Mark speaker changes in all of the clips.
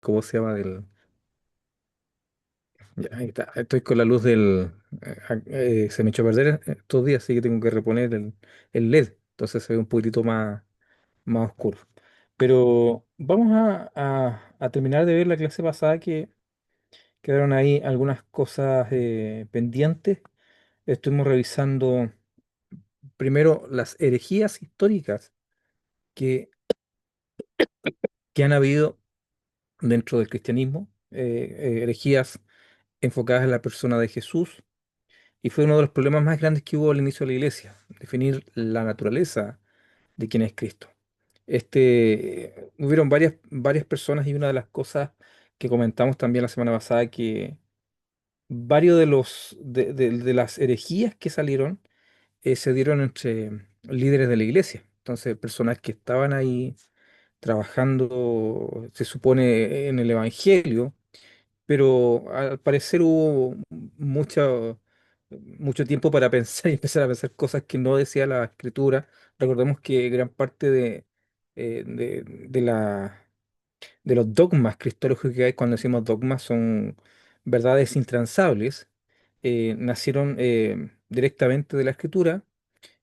Speaker 1: ¿cómo se llama? Ya, ahí está. Estoy con la luz se me echó a perder estos días, así que tengo que reponer el LED. Entonces se ve un poquitito más oscuro. Pero vamos a terminar de ver la clase pasada que quedaron ahí algunas cosas pendientes. Estuvimos revisando primero las herejías históricas que, que han habido dentro del cristianismo, herejías enfocadas en la persona de Jesús. Y fue uno de los problemas más grandes que hubo al inicio de la iglesia, definir la naturaleza de quién es Cristo. Hubieron varias personas y una de las cosas que comentamos también la semana pasada, que varios de las herejías que salieron se dieron entre líderes de la iglesia. Entonces, personas que estaban ahí trabajando, se supone, en el evangelio, pero al parecer hubo mucho tiempo para pensar y empezar a pensar cosas que no decía la escritura. Recordemos que gran parte de los dogmas cristológicos que hay, cuando decimos dogmas, son verdades intransables, nacieron directamente de la escritura,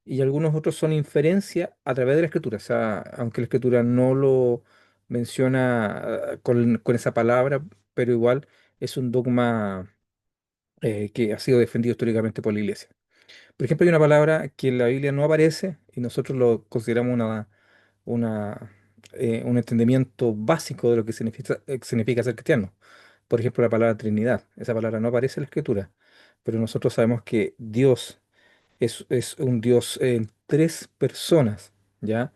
Speaker 1: y algunos otros son inferencia a través de la escritura. O sea, aunque la escritura no lo menciona con esa palabra, pero igual es un dogma que ha sido defendido históricamente por la iglesia. Por ejemplo, hay una palabra que en la Biblia no aparece y nosotros lo consideramos una, un entendimiento básico de lo que significa ser cristiano. Por ejemplo, la palabra Trinidad. Esa palabra no aparece en la Escritura, pero nosotros sabemos que Dios es un Dios en tres personas, ¿ya?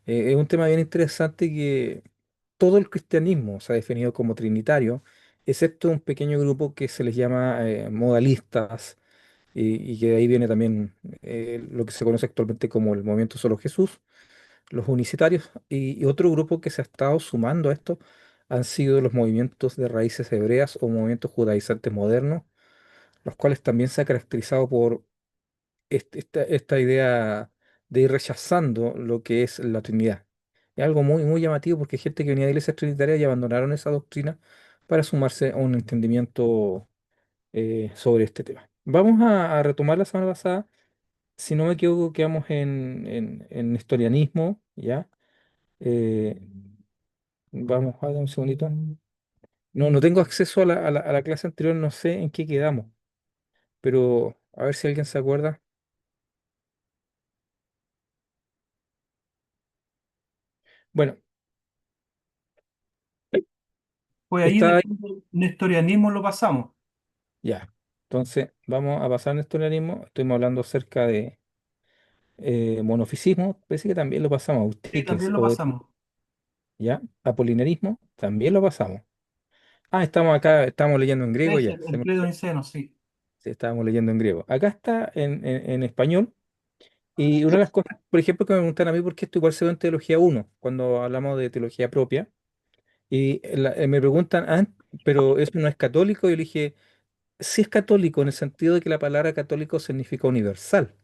Speaker 1: Es un tema bien interesante que todo el cristianismo se ha definido como trinitario, excepto un pequeño grupo que se les llama modalistas, y que de ahí viene también lo que se conoce actualmente como el movimiento Solo Jesús, los unicitarios, y otro grupo que se ha estado sumando a esto han sido los movimientos de raíces hebreas o movimientos judaizantes modernos, los cuales también se ha caracterizado por esta idea de ir rechazando lo que es la Trinidad. Es algo muy llamativo porque hay gente que venía de iglesias trinitarias y abandonaron esa doctrina para sumarse a un entendimiento sobre este tema. Vamos a retomar la semana pasada. Si no me equivoco, quedamos en historianismo, ¿ya? Eh, vamos a ver un segundito. No tengo acceso a la clase anterior, no sé en qué quedamos, pero a ver si alguien se acuerda. Bueno,
Speaker 2: Pues ahí
Speaker 1: está.
Speaker 2: después del nestorianismo lo pasamos.
Speaker 1: Ya, entonces vamos a pasar al historianismo. Estuvimos hablando acerca de monofisismo, parece que también lo pasamos.
Speaker 2: Sí,
Speaker 1: Eutíquez
Speaker 2: también lo
Speaker 1: o
Speaker 2: pasamos.
Speaker 1: ya, apolinerismo, también lo pasamos. Ah, estamos acá, estamos leyendo en griego
Speaker 2: Ese,
Speaker 1: ya.
Speaker 2: el credo niceno, sí.
Speaker 1: Sí, estábamos leyendo en griego. Acá está en español. Y una de las cosas, por ejemplo, que me preguntan a mí, por qué esto igual se ve en Teología uno cuando hablamos de teología propia. Y me preguntan, pero eso no es católico. Y yo le dije, sí es católico en el sentido de que la palabra católico significa universal.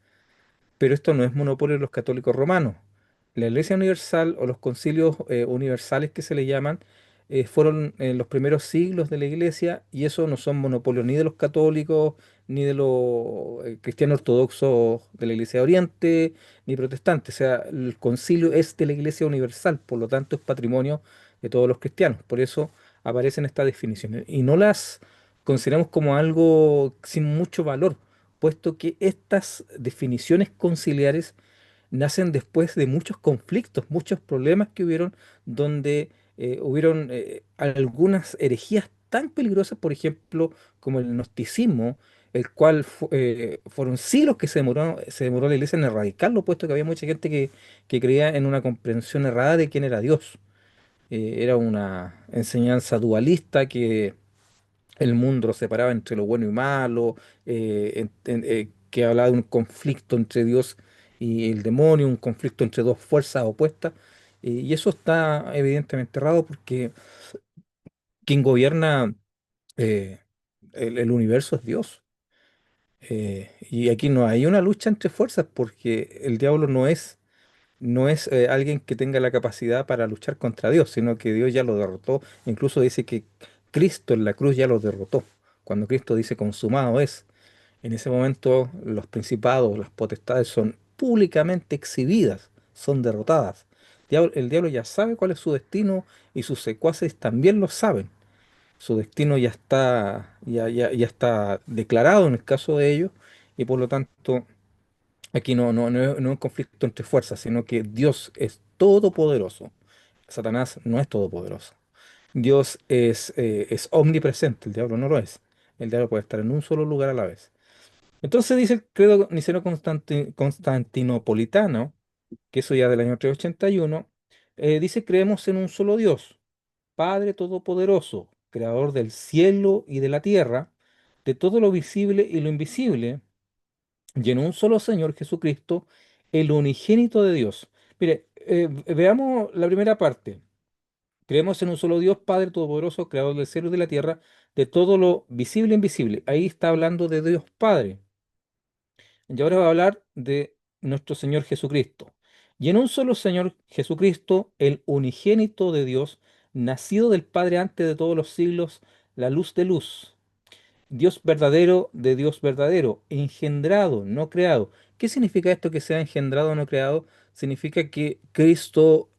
Speaker 1: Pero esto no es monopolio de los católicos romanos. La Iglesia Universal o los concilios universales que se le llaman fueron en los primeros siglos de la Iglesia, y eso no son monopolios ni de los católicos, ni de los cristianos ortodoxos de la Iglesia de Oriente, ni protestantes. O sea, el concilio es de la Iglesia Universal, por lo tanto es patrimonio de todos los cristianos. Por eso aparecen estas definiciones y no las consideramos como algo sin mucho valor, puesto que estas definiciones conciliares nacen después de muchos conflictos, muchos problemas que hubieron, donde hubieron algunas herejías tan peligrosas, por ejemplo, como el gnosticismo, el cual fueron siglos que se demoró la iglesia en erradicarlo, puesto que había mucha gente que creía en una comprensión errada de quién era Dios. Era una enseñanza dualista que el mundo lo separaba entre lo bueno y malo, que hablaba de un conflicto entre Dios y el demonio, un conflicto entre dos fuerzas opuestas. Y eso está evidentemente errado porque quien gobierna eh, el universo es Dios. Y aquí no hay una lucha entre fuerzas porque el diablo no es. no es alguien que tenga la capacidad para luchar contra Dios, sino que Dios ya lo derrotó. Incluso dice que Cristo en la cruz ya lo derrotó. Cuando Cristo dice consumado es, en ese momento los principados, las potestades son públicamente exhibidas, son derrotadas. El diablo ya sabe cuál es su destino y sus secuaces también lo saben. Su destino ya está declarado en el caso de ellos y por lo tanto aquí no es un conflicto entre fuerzas, sino que Dios es todopoderoso. Satanás no es todopoderoso. Dios es omnipresente, el diablo no lo es. El diablo puede estar en un solo lugar a la vez. Entonces dice el credo niceno-constantinopolitano, que eso ya del año 381, dice: creemos en un solo Dios, Padre Todopoderoso, Creador del cielo y de la tierra, de todo lo visible y lo invisible, y en un solo Señor Jesucristo, el unigénito de Dios. Mire, veamos la primera parte. Creemos en un solo Dios, Padre Todopoderoso, Creador del cielo y de la tierra, de todo lo visible e invisible. Ahí está hablando de Dios Padre. Y ahora va a hablar de nuestro Señor Jesucristo. Y en un solo Señor Jesucristo, el unigénito de Dios, nacido del Padre antes de todos los siglos, la luz de luz, Dios verdadero de Dios verdadero, engendrado, no creado. ¿Qué significa esto que sea engendrado, no creado? Significa que Cristo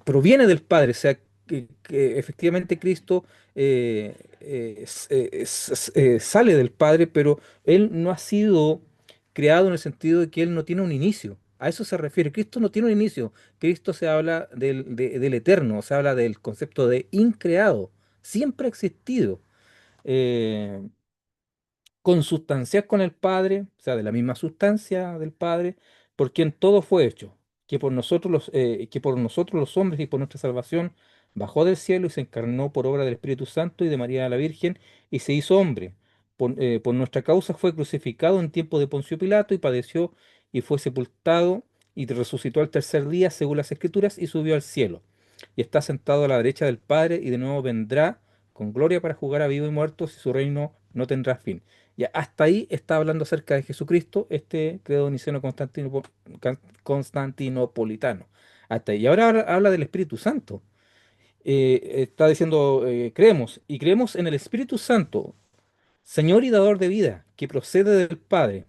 Speaker 1: proviene del Padre, o sea, que efectivamente Cristo sale del Padre, pero Él no ha sido creado en el sentido de que Él no tiene un inicio. A eso se refiere. Cristo no tiene un inicio. Cristo se habla del eterno, se habla del concepto de increado. Siempre ha existido. Eh, Consustanciar con el Padre, o sea, de la misma sustancia del Padre, por quien todo fue hecho, que por nosotros los hombres y por nuestra salvación bajó del cielo y se encarnó por obra del Espíritu Santo y de María la Virgen y se hizo hombre. Por nuestra causa fue crucificado en tiempo de Poncio Pilato y padeció y fue sepultado y resucitó al tercer día según las Escrituras y subió al cielo. Y está sentado a la derecha del Padre y de nuevo vendrá con gloria para jugar a vivos y muertos y su reino no tendrá fin. Ya, hasta ahí está hablando acerca de Jesucristo, este credo constantinopolitano. Hasta ahí. Y ahora habla del Espíritu Santo. Está diciendo, creemos, y creemos en el Espíritu Santo, Señor y dador de vida, que procede del Padre,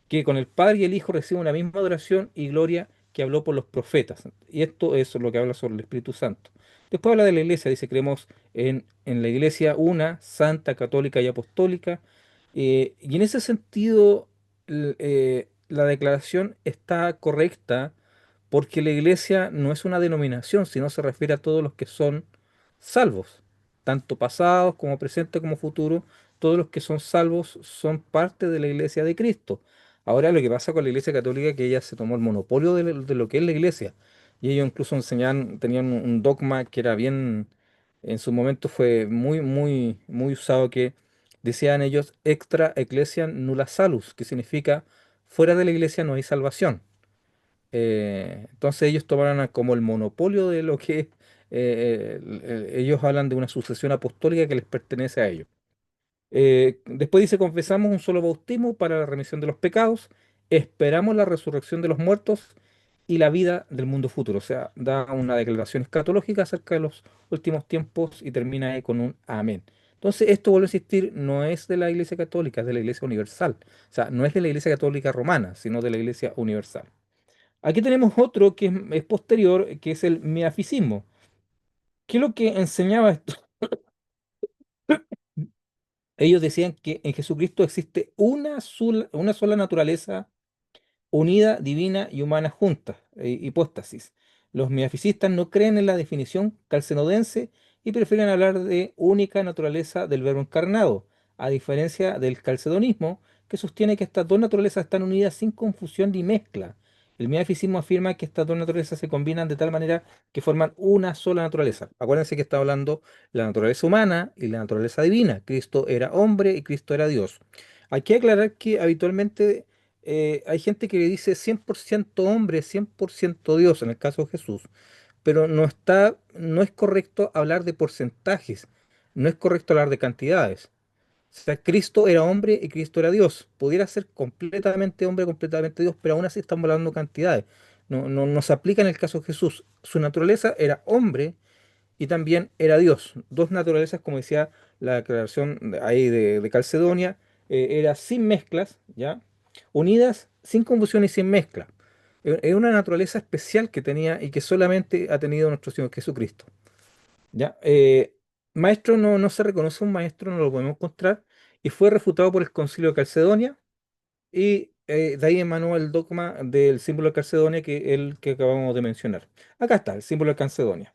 Speaker 1: que con el Padre y el Hijo reciben la misma adoración y gloria que habló por los profetas. Y esto es lo que habla sobre el Espíritu Santo. Después habla de la iglesia, dice: creemos en la iglesia una, santa, católica y apostólica. Y en ese sentido, la declaración está correcta porque la iglesia no es una denominación, sino se refiere a todos los que son salvos, tanto pasados como presentes como futuros. Todos los que son salvos son parte de la iglesia de Cristo. Ahora lo que pasa con la Iglesia Católica es que ella se tomó el monopolio de lo que es la iglesia. Y ellos incluso tenían un dogma que era bien, en su momento fue muy usado, que decían ellos: extra ecclesiam nulla salus, que significa fuera de la iglesia no hay salvación. Entonces ellos tomaron como el monopolio de lo que ellos hablan de una sucesión apostólica que les pertenece a ellos. Después dice: confesamos un solo bautismo para la remisión de los pecados, esperamos la resurrección de los muertos y la vida del mundo futuro. O sea, da una declaración escatológica acerca de los últimos tiempos y termina ahí con un amén. Entonces, esto, vuelvo a insistir, no es de la Iglesia Católica, es de la Iglesia Universal. O sea, no es de la Iglesia Católica Romana, sino de la Iglesia Universal. Aquí tenemos otro que es posterior, que es el miafisismo. ¿Qué es lo que enseñaba esto? Ellos decían que en Jesucristo existe una sola naturaleza unida, divina y humana juntas, hipóstasis. Los miafisistas no creen en la definición calcenodense y prefieren hablar de única naturaleza del verbo encarnado, a diferencia del calcedonismo, que sostiene que estas dos naturalezas están unidas sin confusión ni mezcla. El miafisismo afirma que estas dos naturalezas se combinan de tal manera que forman una sola naturaleza. Acuérdense que está hablando la naturaleza humana y la naturaleza divina. Cristo era hombre y Cristo era Dios. Hay que aclarar que habitualmente hay gente que le dice 100% hombre, 100% Dios, en el caso de Jesús, pero no es correcto hablar de porcentajes, no es correcto hablar de cantidades. O sea, Cristo era hombre y Cristo era Dios. Pudiera ser completamente hombre, completamente Dios, pero aún así estamos hablando de cantidades. No se aplica en el caso de Jesús. Su naturaleza era hombre y también era Dios. Dos naturalezas, como decía la declaración ahí de Calcedonia, era sin mezclas, ¿ya? Unidas, sin confusión y sin mezcla. Es una naturaleza especial que tenía y que solamente ha tenido nuestro Señor Jesucristo. ¿Ya? Maestro no se reconoce un maestro, no lo podemos encontrar, y fue refutado por el Concilio de Calcedonia, y de ahí emanó el dogma del símbolo de Calcedonia, que es el que acabamos de mencionar. Acá está, el símbolo de Calcedonia.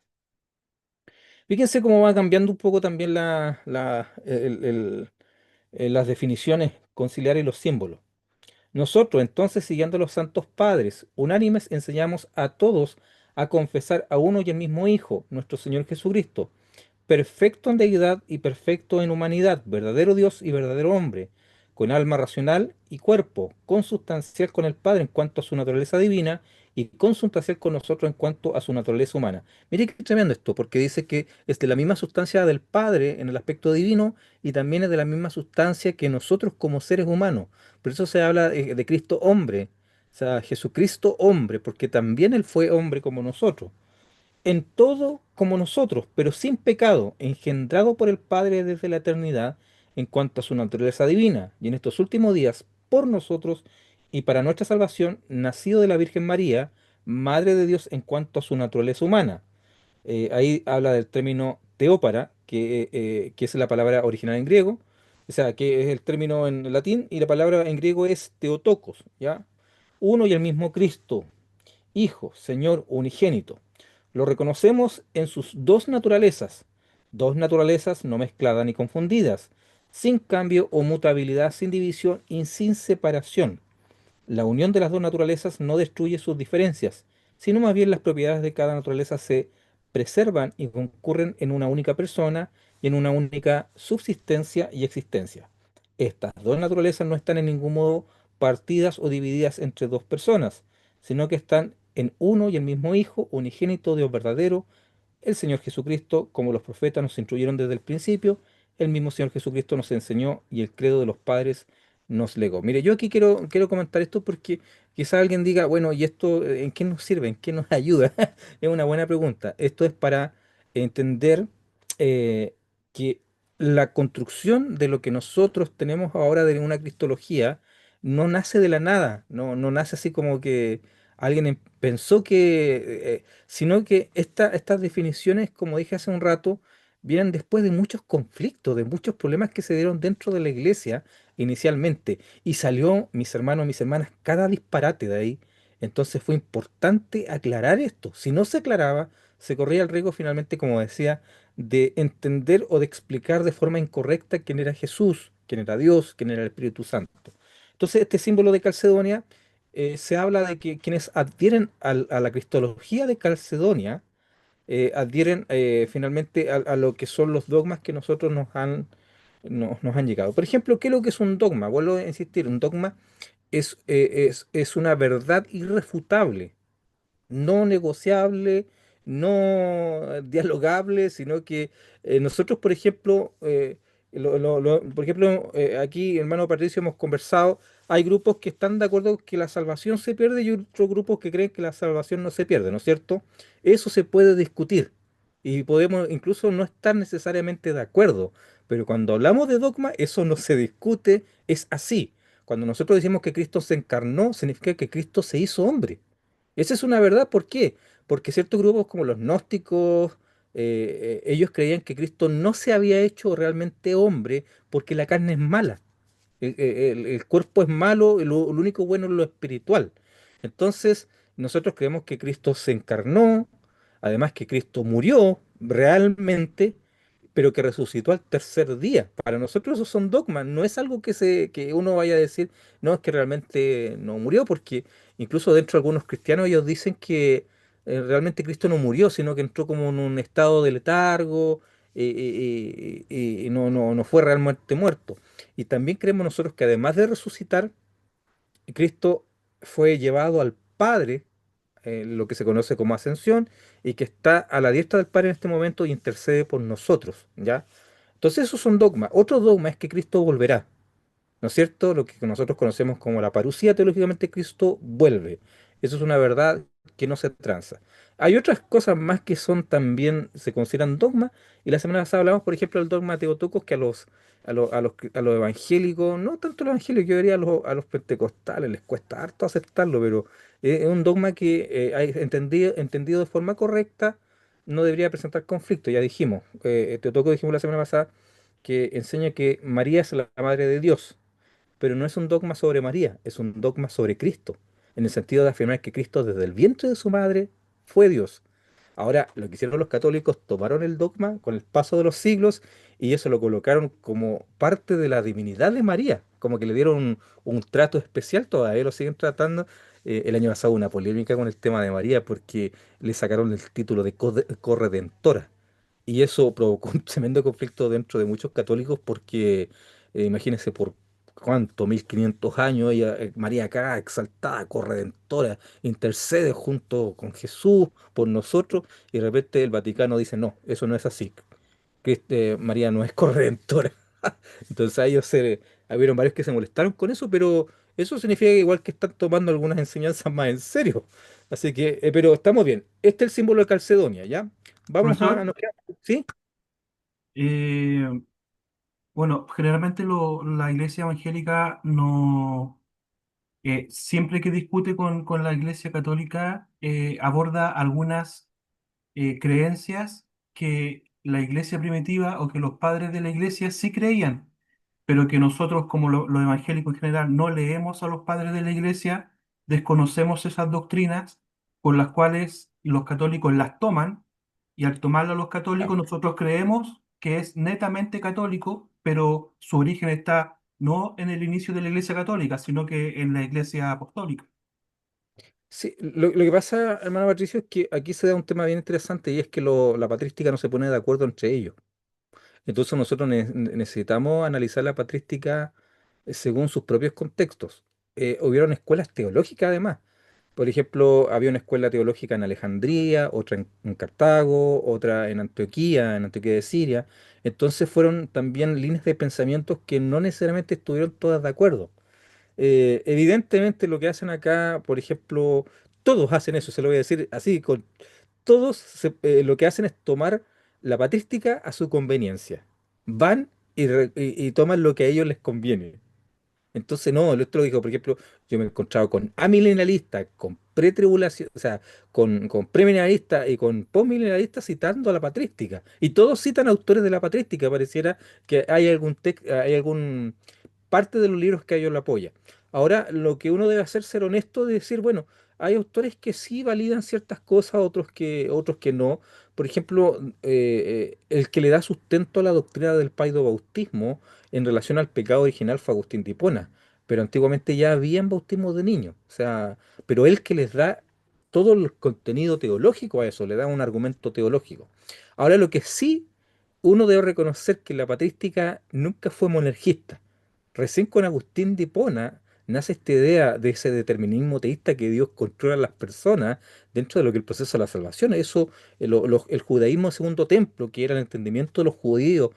Speaker 1: Fíjense cómo va cambiando un poco también las definiciones conciliares y los símbolos. Nosotros, entonces, siguiendo a los santos padres, unánimes, enseñamos a todos a confesar a uno y el mismo Hijo, nuestro Señor Jesucristo, perfecto en deidad y perfecto en humanidad, verdadero Dios y verdadero hombre, con alma racional y cuerpo, consubstancial con el Padre en cuanto a su naturaleza divina y consubstancial con nosotros en cuanto a su naturaleza humana. Mire qué tremendo esto, porque dice que es de la misma sustancia del Padre en el aspecto divino y también es de la misma sustancia que nosotros como seres humanos. Por eso se habla de Cristo hombre, o sea, Jesucristo hombre, porque también Él fue hombre como nosotros en todo como nosotros, pero sin pecado, engendrado por el Padre desde la eternidad en cuanto a su naturaleza divina, y en estos últimos días por nosotros y para nuestra salvación, nacido de la Virgen María, Madre de Dios en cuanto a su naturaleza humana. Ahí habla del término teópara, que es la palabra original en griego, o sea, que es el término en latín, y la palabra en griego es teotocos, ¿ya? Uno y el mismo Cristo, Hijo, Señor unigénito. Lo reconocemos en sus dos naturalezas no mezcladas ni confundidas, sin cambio o mutabilidad, sin división y sin separación. La unión de las dos naturalezas no destruye sus diferencias, sino más bien las propiedades de cada naturaleza se preservan y concurren en una única persona y en una única subsistencia y existencia. Estas dos naturalezas no están en ningún modo partidas o divididas entre dos personas, sino que están en uno y el mismo Hijo, unigénito, Dios verdadero, el Señor Jesucristo, como los profetas nos instruyeron desde el principio, el mismo Señor Jesucristo nos enseñó y el credo de los padres nos legó. Mire, yo aquí quiero comentar esto porque quizá alguien diga, bueno, ¿y esto en qué nos sirve? ¿En qué nos ayuda? Es una buena pregunta. Esto es para entender eh, que la construcción de lo que nosotros tenemos ahora de una cristología no nace de la nada, no nace así como que alguien pensó sino que estas definiciones, como dije hace un rato, vienen después de muchos conflictos, de muchos problemas que se dieron dentro de la iglesia inicialmente. Y salió, mis hermanos, mis hermanas, cada disparate de ahí. Entonces fue importante aclarar esto. Si no se aclaraba, se corría el riesgo finalmente, como decía, de entender o de explicar de forma incorrecta quién era Jesús, quién era Dios, quién era el Espíritu Santo. Entonces, este símbolo de Calcedonia se habla de que quienes adhieren a la cristología de Calcedonia adhieren finalmente a lo que son los dogmas que nosotros nos han llegado. Por ejemplo, ¿qué es lo que es un dogma? Vuelvo a insistir, un dogma es una verdad irrefutable, no negociable, no dialogable, sino que nosotros, por ejemplo, por ejemplo, aquí, hermano Patricio, hemos conversado, hay grupos que están de acuerdo que la salvación se pierde y otros grupos que creen que la salvación no se pierde, ¿no es cierto? Eso se puede discutir y podemos incluso no estar necesariamente de acuerdo, pero cuando hablamos de dogma, eso no se discute, es así. Cuando nosotros decimos que Cristo se encarnó, significa que Cristo se hizo hombre. Esa es una verdad, ¿por qué? Porque ciertos grupos como los gnósticos, ellos creían que Cristo no se había hecho realmente hombre porque la carne es mala. El cuerpo es malo, y lo único bueno es lo espiritual. Entonces, nosotros creemos que Cristo se encarnó, además que Cristo murió realmente, pero que resucitó al tercer día. Para nosotros esos son dogmas, no es algo que uno vaya a decir, no, es que realmente no murió, porque incluso dentro de algunos cristianos ellos dicen que realmente Cristo no murió, sino que entró como en un estado de letargo y no fue realmente muerto. Y también creemos nosotros que además de resucitar, Cristo fue llevado al Padre, lo que se conoce como ascensión, y que está a la diestra del Padre en este momento y intercede por nosotros, ¿ya? Entonces esos son dogmas. Otro dogma es que Cristo volverá. ¿No es cierto? Lo que nosotros conocemos como la parucía, teológicamente Cristo vuelve. Eso es una verdad que no se tranza. Hay otras cosas más que son también, se consideran dogmas, y la semana pasada hablamos, por ejemplo, del dogma teotocos que a los evangélicos, no tanto a los evangélicos, yo diría a los pentecostales, les cuesta harto aceptarlo, pero es un dogma que entendido de forma correcta no debería presentar conflicto. Ya dijimos, Teotocos dijimos la semana pasada que enseña que María es la madre de Dios, pero no es un dogma sobre María, es un dogma sobre Cristo, en el sentido de afirmar que Cristo desde el vientre de su madre fue Dios. Ahora, lo que hicieron los católicos, tomaron el dogma con el paso de los siglos y eso lo colocaron como parte de la divinidad de María, como que le dieron un trato especial, todavía lo siguen tratando. El año pasado hubo una polémica con el tema de María porque le sacaron el título de corredentora. Y eso provocó un tremendo conflicto dentro de muchos católicos porque, imagínense, por cuánto, 1500 años, ella, María acá, exaltada, corredentora, intercede junto con Jesús por nosotros, y de repente el Vaticano dice, no, eso no es así, que María no es corredentora. Entonces a ellos hubieron varios que se molestaron con eso, pero eso significa que igual que están tomando algunas enseñanzas más en serio. Así que, pero estamos bien. Este es el símbolo de Calcedonia, ¿ya? Vamos a...
Speaker 2: Profesor,
Speaker 1: ¿Sí?
Speaker 2: eh, bueno, generalmente la iglesia evangélica no, siempre que discute con la iglesia católica, aborda algunas creencias que la iglesia primitiva o que los padres de la iglesia sí creían, pero que nosotros como los evangélicos en general no leemos a los padres de la iglesia, desconocemos esas doctrinas por las cuales los católicos las toman, y al tomarlas los
Speaker 1: Ah,
Speaker 2: católicos nosotros creemos que es netamente católico, pero su origen está no en el inicio de la iglesia católica, sino que en la iglesia apostólica.
Speaker 1: sí, lo que pasa, hermano Patricio, es que aquí se da un tema bien interesante y es que la patrística no se pone de acuerdo entre ellos. Entonces nosotros necesitamos analizar la patrística según sus propios contextos. Hubieron escuelas teológicas además. Por ejemplo, había una escuela teológica en Alejandría, otra en Cartago, otra en Antioquía de Siria. Entonces fueron también líneas de pensamientos que no necesariamente estuvieron todas de acuerdo. Evidentemente lo que hacen acá, por ejemplo, todos hacen eso, se lo voy a decir así, todos lo que hacen es tomar la patrística a su conveniencia. Van y toman lo que a ellos les conviene. Entonces, no, el otro dijo, por ejemplo, yo me he encontrado con amilenalistas, con pretribulación, o sea, con premilenialistas y con postmilenialistas citando a la patrística. Y todos citan autores de la patrística, pareciera que hay algún parte de los libros que a ellos lo apoya. Ahora, lo que uno debe hacer es ser honesto de decir, bueno, hay autores que sí validan ciertas cosas, otros que no. Por ejemplo, el que le da sustento a la doctrina del paidobautismo en relación al pecado original fue Agustín de Hipona, pero antiguamente ya habían bautismos de niños, o sea, pero él que les da todo el contenido teológico a eso, le da un argumento teológico. Ahora, lo que sí uno debe reconocer que la patrística nunca fue monergista. Recién con Agustín de Hipona nace esta idea de ese determinismo teísta que Dios controla a las personas dentro de lo que es el proceso de la salvación. Eso, el judaísmo segundo templo, que era el entendimiento de los judíos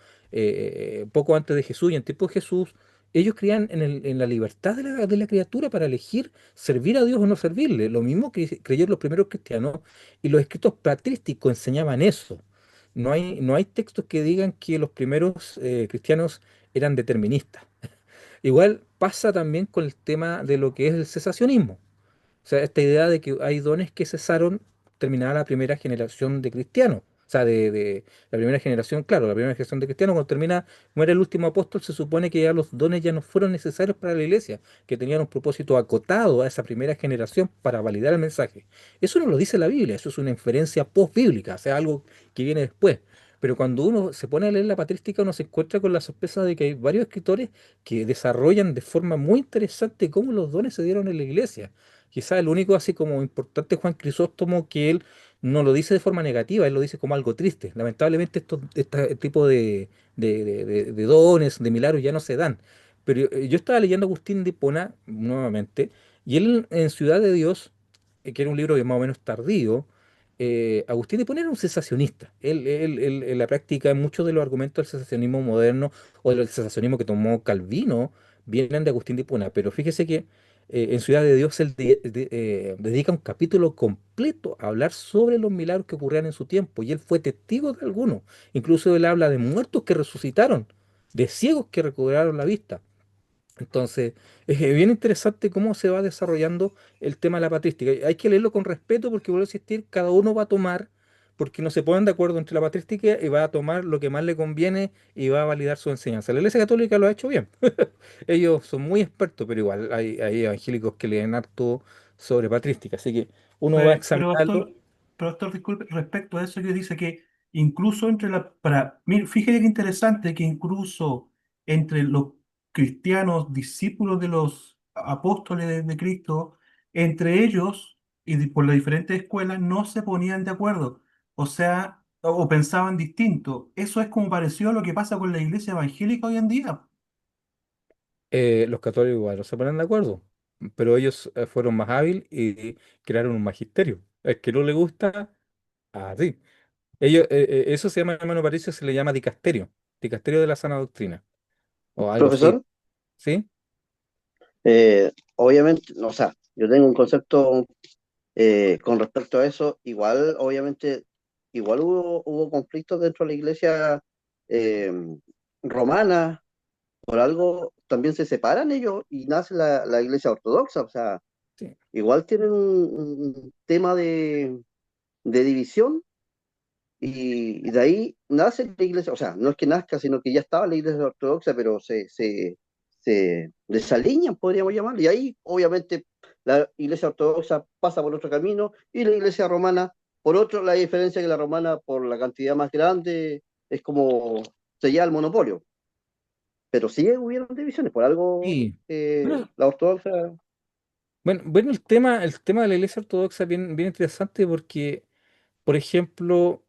Speaker 1: poco antes de Jesús y en tiempo de Jesús, ellos creían en la libertad de la criatura para elegir servir a Dios o no servirle. Lo mismo que creyeron los primeros cristianos y los escritos patrísticos enseñaban eso. No hay textos que digan que los primeros cristianos eran deterministas. Igual pasa también con el tema de lo que es el cesacionismo. O sea, esta idea de que hay dones que cesaron terminada la primera generación de cristianos. O sea, de la primera generación, claro, la primera generación de cristianos, cuando termina, muere el último apóstol, se supone que ya los dones ya no fueron necesarios para la iglesia, que tenían un propósito acotado a esa primera generación para validar el mensaje. Eso no lo dice la Biblia, eso es una inferencia post-bíblica, o sea, algo que viene después. Pero cuando uno se pone a leer la patrística, uno se encuentra con la sorpresa de que hay varios escritores que desarrollan de forma muy interesante cómo los dones se dieron en la iglesia. Quizás el único así como importante es Juan Crisóstomo, que él no lo dice de forma negativa, él lo dice como algo triste. Lamentablemente este tipo de dones, de milagros ya no se dan. Pero yo estaba leyendo a Agustín de Hipona nuevamente, y él en Ciudad de Dios, que era un libro que más o menos tardío, Agustín de Hipona era un sensacionista. Él, en la práctica, muchos de los argumentos del sensacionismo moderno o del sensacionismo que tomó Calvino vienen de Agustín de Hipona. Pero fíjese que en Ciudad de Dios él dedica un capítulo completo a hablar sobre los milagros que ocurrían en su tiempo. Y él fue testigo de algunos. Incluso él habla de muertos que resucitaron, de ciegos que recobraron la vista. Entonces, es bien interesante cómo se va desarrollando el tema de la patrística. Hay que leerlo con respeto porque, vuelvo a insistir, cada uno va a tomar, porque no se ponen de acuerdo entre la patrística y va a tomar lo que más le conviene y va a validar su enseñanza. La Iglesia Católica lo ha hecho bien. Ellos son muy expertos, pero igual hay evangélicos que leen harto sobre patrística. Así que uno va a
Speaker 2: Pero
Speaker 1: examinarlo.
Speaker 2: doctor, disculpe, respecto a eso que dice que incluso entre mire, fíjese qué interesante que incluso entre los cristianos, discípulos de los apóstoles de Cristo, entre ellos por las diferentes escuelas no se ponían de acuerdo, o sea, o pensaban distinto. Eso es como parecido a lo que pasa con la iglesia evangélica hoy en día.
Speaker 1: Los católicos igual no se ponen de acuerdo, pero ellos fueron más hábiles y crearon un magisterio. El que no le gusta, a ti. Eso se llama, hermano Patricio, se le llama dicasterio, dicasterio de la sana doctrina, o algo así,
Speaker 3: Profesor,
Speaker 1: ¿sí?
Speaker 3: obviamente, no, o sea, yo tengo un concepto con respecto a eso, igual, obviamente, igual hubo conflictos dentro de la iglesia eh, romana, por algo también se separan ellos y nace la iglesia ortodoxa, o sea,
Speaker 1: Sí.
Speaker 3: igual tienen un tema de división y de ahí nace la iglesia, o sea, no es que nazca, sino que ya estaba la iglesia ortodoxa, pero se desalinean, podríamos llamarlo, y ahí obviamente la iglesia ortodoxa pasa por otro camino y la iglesia romana por otro. La diferencia es que la romana, por la cantidad más grande, es como se lleva el monopolio, pero sí hubieron divisiones, por algo
Speaker 1: Y, bueno,
Speaker 3: la ortodoxa.
Speaker 1: bueno, el tema de la iglesia ortodoxa es bien, bien interesante porque, por ejemplo,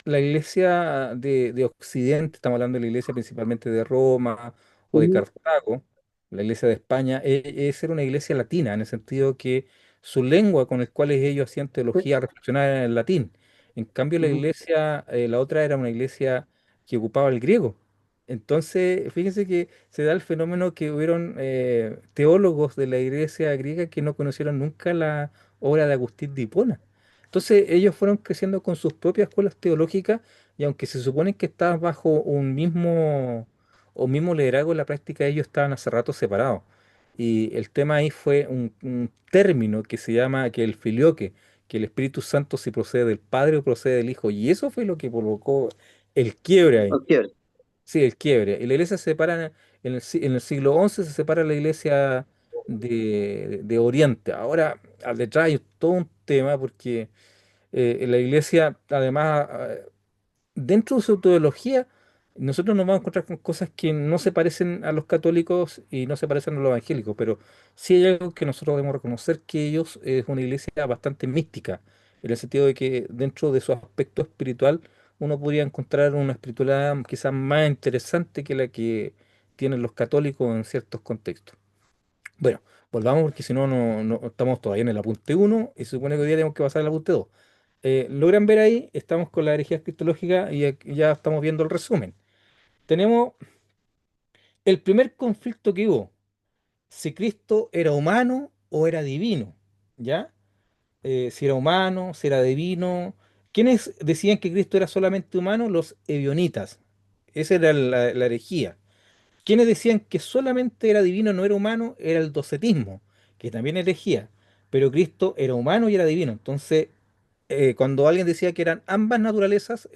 Speaker 1: la iglesia de Occidente, estamos hablando de la iglesia principalmente de Roma o de
Speaker 3: Ujú.
Speaker 1: Cartago, la iglesia de España, era una iglesia latina, en el sentido que su lengua con la cual ellos hacían teología reflexionaba en el latín. En cambio, la
Speaker 3: Ujú.
Speaker 1: iglesia, la otra era una iglesia que ocupaba el griego. Entonces, fíjense que se da el fenómeno que hubieron teólogos de la iglesia griega que no conocieron nunca la obra de Agustín de Hipona. Entonces ellos fueron creciendo con sus propias escuelas teológicas y aunque se supone que estaban bajo un mismo liderazgo, en la práctica ellos estaban hace rato separados. Y el tema ahí fue un término que se llama que el filioque, que el Espíritu Santo si procede del Padre o procede del Hijo. Y eso fue lo que provocó el quiebre ahí.
Speaker 3: Cualquier.
Speaker 1: Sí, el quiebre. Y la iglesia se separa en el siglo XI, se separa la iglesia de Oriente. Ahora, al detrás hay todo un tema porque la iglesia, además, dentro de su teología, nosotros nos vamos a encontrar con cosas que no se parecen a los católicos y no se parecen a los evangélicos, pero sí hay algo que nosotros debemos reconocer, que ellos es una iglesia bastante mística, en el sentido de que dentro de su aspecto espiritual uno podría encontrar una espiritualidad quizás más interesante que la que tienen los católicos en ciertos contextos. Bueno, volvamos porque si no, no estamos todavía en el apunte uno y se supone que hoy día tenemos que pasar al apunte 2. Logran ver ahí, estamos con la herejía cristológica y aquí ya estamos viendo el resumen. Tenemos el primer conflicto que hubo, si Cristo era humano o era divino, ¿ya? Si era humano, si era divino. ¿Quiénes decían que Cristo era solamente humano? Los ebionitas. Esa era la herejía. Quienes decían que solamente era divino, no era humano, era el docetismo, que también herejía. Pero Cristo era humano y era divino. Entonces, cuando alguien decía que eran ambas naturalezas,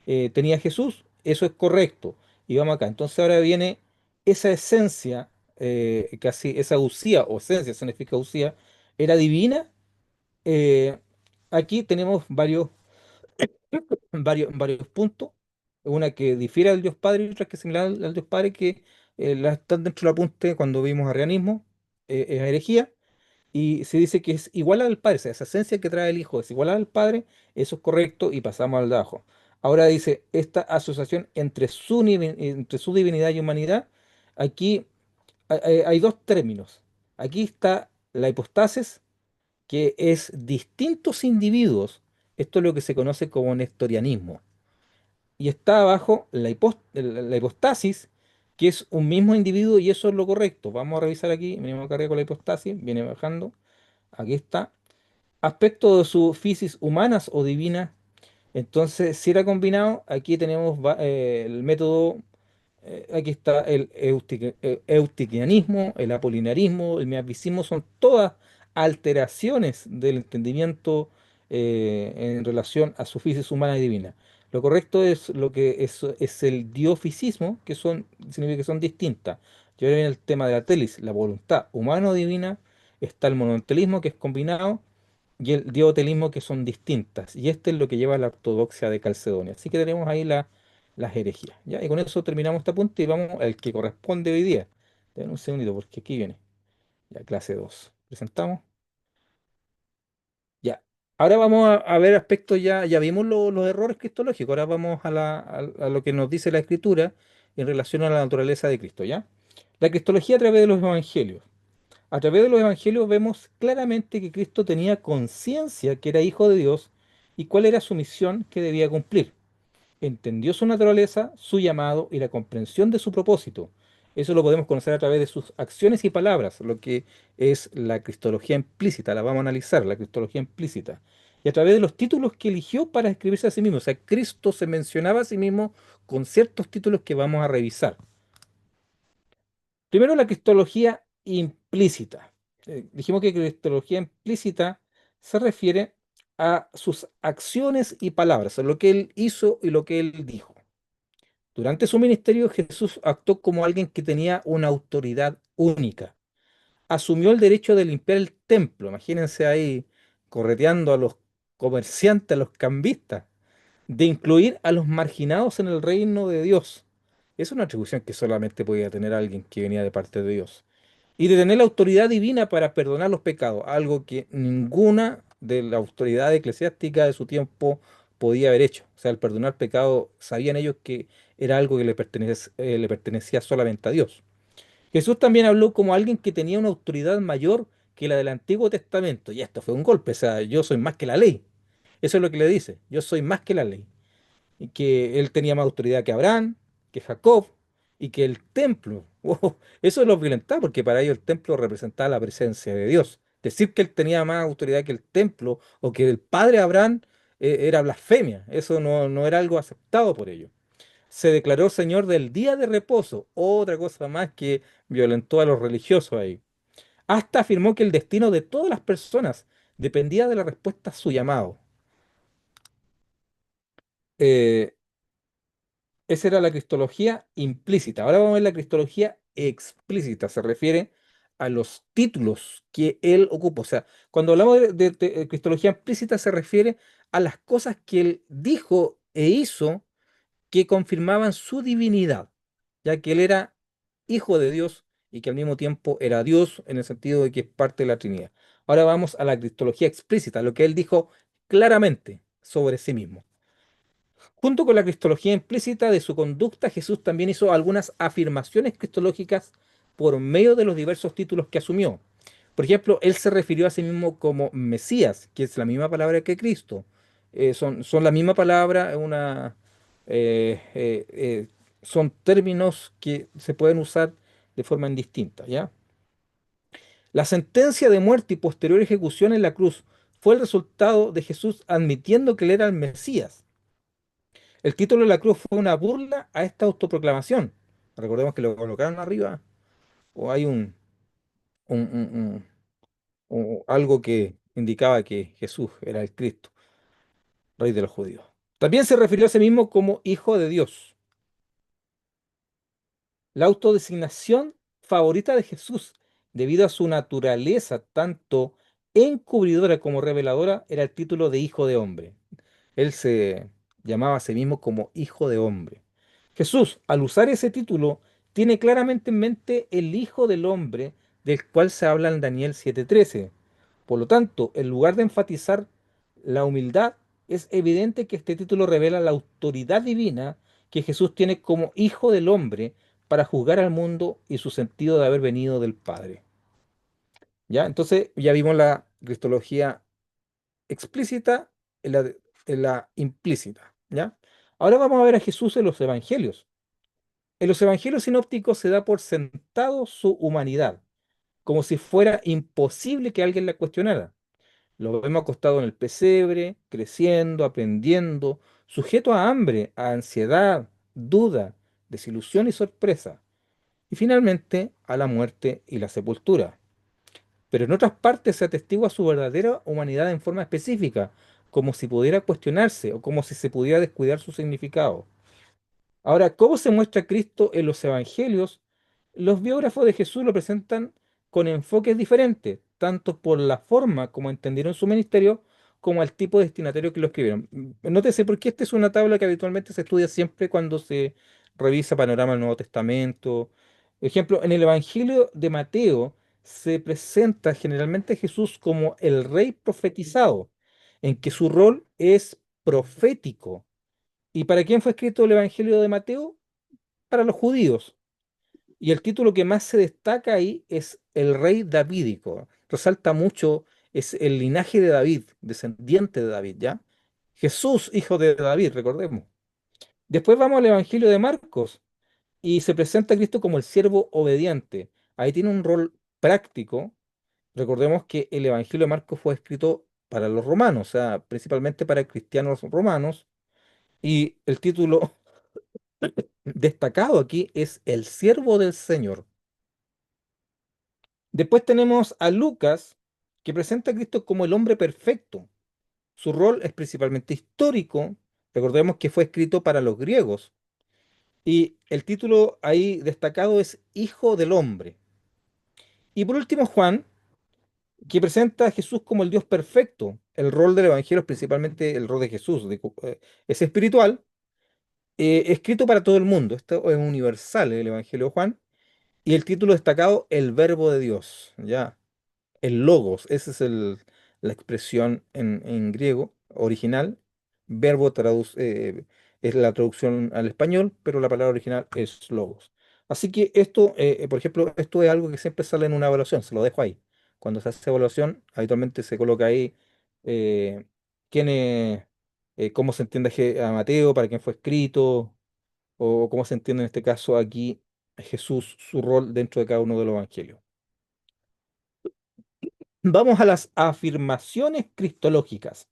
Speaker 1: tenía Jesús, eso es correcto. Y vamos acá. Entonces ahora viene esa esencia, casi esa usía, o esencia, significa usía, era divina. Eh, Aquí tenemos varios puntos. Una que difiere al Dios Padre y otra que es similar al Dios Padre, que están dentro del apunte cuando vimos arrianismo, es herejía, y se dice que es igual al Padre, o sea, esa esencia que trae el Hijo es igual al Padre, eso es correcto y pasamos al de abajo. Ahora dice, esta asociación entre su divinidad y humanidad, aquí hay dos términos. Aquí está la hipostasis, que es distintos individuos Esto es lo que se conoce como nestorianismo. Y está abajo la hipostasis, que es un mismo individuo y eso es lo correcto. Vamos a revisar aquí, venimos acá arriba con la hipostasis, viene bajando, aquí está. Aspecto de su fisis humanas o divina. Entonces, si era combinado, aquí tenemos el método, aquí está el eutiquianismo, el apolinarismo, el miaficismo, son todas alteraciones del entendimiento en relación a su fisis humana y divina. Lo correcto es lo que es el diofisismo, que significa que son distintas. Y ahora viene el tema de la telis, la voluntad humana o divina. Está el monotelismo, que es combinado, y el diotelismo, que son distintas. Y este es lo que lleva a la ortodoxia de Calcedonia. Así que tenemos ahí las herejías. ¿Ya? Y con eso terminamos este punto y vamos al que corresponde hoy día. Denme un segundito, porque aquí viene. Ya, clase 2. Presentamos. Ya. Ahora vamos a ver aspectos, ya vimos los errores cristológicos. Ahora vamos a lo que nos dice la Escritura en relación a la naturaleza de Cristo, ¿ya? La cristología a través de los evangelios. A través de los evangelios vemos claramente que Cristo tenía conciencia que era hijo de Dios y cuál era su misión que debía cumplir. Entendió su naturaleza, su llamado y la comprensión de su propósito. Eso lo podemos conocer a través de sus acciones y palabras, lo que es la cristología implícita, la vamos a analizar, la cristología implícita. Y a través de los títulos que eligió para escribirse a sí mismo. O sea, Cristo se mencionaba a sí mismo con ciertos títulos que vamos a revisar. Primero, la cristología implícita. Dijimos que cristología implícita se refiere a sus acciones y palabras, a lo que él hizo y lo que él dijo. Durante su ministerio, Jesús actuó como alguien que tenía una autoridad única. Asumió el derecho de limpiar el templo. Imagínense ahí correteando a los comerciantes, a los cambistas, de incluir a los marginados en el reino de Dios. Es una atribución que solamente podía tener alguien que venía de parte de Dios. Y de tener la autoridad divina para perdonar los pecados, algo que ninguna de la autoridad eclesiástica de su tiempo podía haber hecho. O sea, el perdonar pecados, sabían ellos que era algo que le pertenecía solamente a Dios. Jesús también habló como alguien que tenía una autoridad mayor que la del Antiguo Testamento. Y esto fue un golpe, o sea, yo soy más que la ley. Eso es lo que le dice, yo soy más que la ley y que él tenía más autoridad que Abraham, que Jacob y que el templo. Wow, eso lo violentaba porque para ellos el templo representaba la presencia de Dios. Decir que él tenía más autoridad que el templo o que el padre Abraham era blasfemia. Eso no era algo aceptado por ellos. Se declaró Señor del día de reposo, otra cosa más que violentó a los religiosos ahí. Hasta afirmó que el destino de todas las personas dependía de la respuesta a su llamado. Eh, Esa era la cristología implícita. Ahora vamos a ver la cristología explícita. Se refiere a los títulos que él ocupa. O sea, cuando hablamos de cristología implícita se refiere a las cosas que él dijo e hizo que confirmaban su divinidad, ya que él era hijo de Dios y que al mismo tiempo era Dios en el sentido de que es parte de la Trinidad. Ahora vamos a la cristología explícita, lo que él dijo claramente sobre sí mismo. Junto con la cristología implícita de su conducta, Jesús también hizo algunas afirmaciones cristológicas por medio de los diversos títulos que asumió. Por ejemplo, él se refirió a sí mismo como Mesías, que es la misma palabra que Cristo. Son la misma palabra, eh, eh, eh, son términos que se pueden usar de forma indistinta, ¿ya? La sentencia de muerte y posterior ejecución en la cruz fue el resultado de Jesús admitiendo que él era el Mesías. El título de la cruz fue una burla a esta autoproclamación. Recordemos que lo colocaron arriba, o hay un- un- algo que indicaba que Jesús era el Cristo, rey de los judíos. También se refirió a sí mismo como hijo de Dios. La autodesignación favorita de Jesús, debido a su naturaleza tanto encubridora como reveladora, era el título de hijo de hombre. Él se llamaba a sí mismo como hijo de hombre. Jesús, al usar ese título, tiene claramente en mente el Hijo del Hombre del cual se habla en Daniel 7:13. Por lo tanto, en lugar de enfatizar la humildad, es evidente que este título revela la autoridad divina que Jesús tiene como Hijo del Hombre para juzgar al mundo y su sentido de haber venido del Padre. ¿Ya? Entonces, ya vimos la cristología explícita, la implícita, ¿ya? Ahora vamos a ver a Jesús en los evangelios. En los evangelios sinópticos se da por sentado su humanidad, como si fuera imposible que alguien la cuestionara. Lo vemos acostado en el pesebre, creciendo, aprendiendo, sujeto a hambre, a ansiedad, duda, desilusión y sorpresa, y finalmente a la muerte y la sepultura. Pero en otras partes se atestigua su verdadera humanidad en forma específica, como si pudiera cuestionarse o como si se pudiera descuidar su significado. Ahora, ¿cómo se muestra Cristo en los evangelios? Los biógrafos de Jesús lo presentan con enfoques diferentes, tanto por la forma como entendieron su ministerio, como al tipo de destinatario que lo escribieron. Nótese porque esta es una tabla que habitualmente se estudia siempre cuando se revisa panorama del Nuevo Testamento. Por ejemplo, en el Evangelio de Mateo se presenta generalmente a Jesús como el rey profetizado, en que su rol es profético. ¿Y para quién fue escrito el Evangelio de Mateo? Para los judíos. Y el título que más se destaca ahí es el rey davídico. Resalta mucho, es el linaje de David, descendiente de David, ¿ya? Jesús, hijo de David, recordemos. Después vamos al Evangelio de Marcos y se presenta a Cristo como el siervo obediente. Ahí tiene un rol práctico. Recordemos que el Evangelio de Marcos fue escrito para los romanos, o sea, principalmente para cristianos romanos. Y el título destacado aquí es el siervo del Señor. Después tenemos a Lucas, que presenta a Cristo como el hombre perfecto. Su rol es principalmente histórico. Recordemos que fue escrito para los griegos. Y el título ahí destacado es Hijo del Hombre. Y por último, Juan, que presenta a Jesús como el Dios perfecto. El rol del Evangelio es principalmente el rol de Jesús. Es espiritual, escrito para todo el mundo. Esto es universal, el Evangelio de Juan. Y el título destacado, el Verbo de Dios, ya, el logos, esa es la expresión en griego original. Verbo es la traducción al español, pero la palabra original es logos. Así que esto, por ejemplo, esto es algo que siempre sale en una evaluación, se lo dejo ahí. Cuando se hace evaluación, habitualmente se coloca ahí eh, quién cómo se entiende a Mateo, para quién fue escrito, o cómo se entiende en este caso aquí Jesús, su rol dentro de cada uno de los evangelios. Vamos a las afirmaciones cristológicas.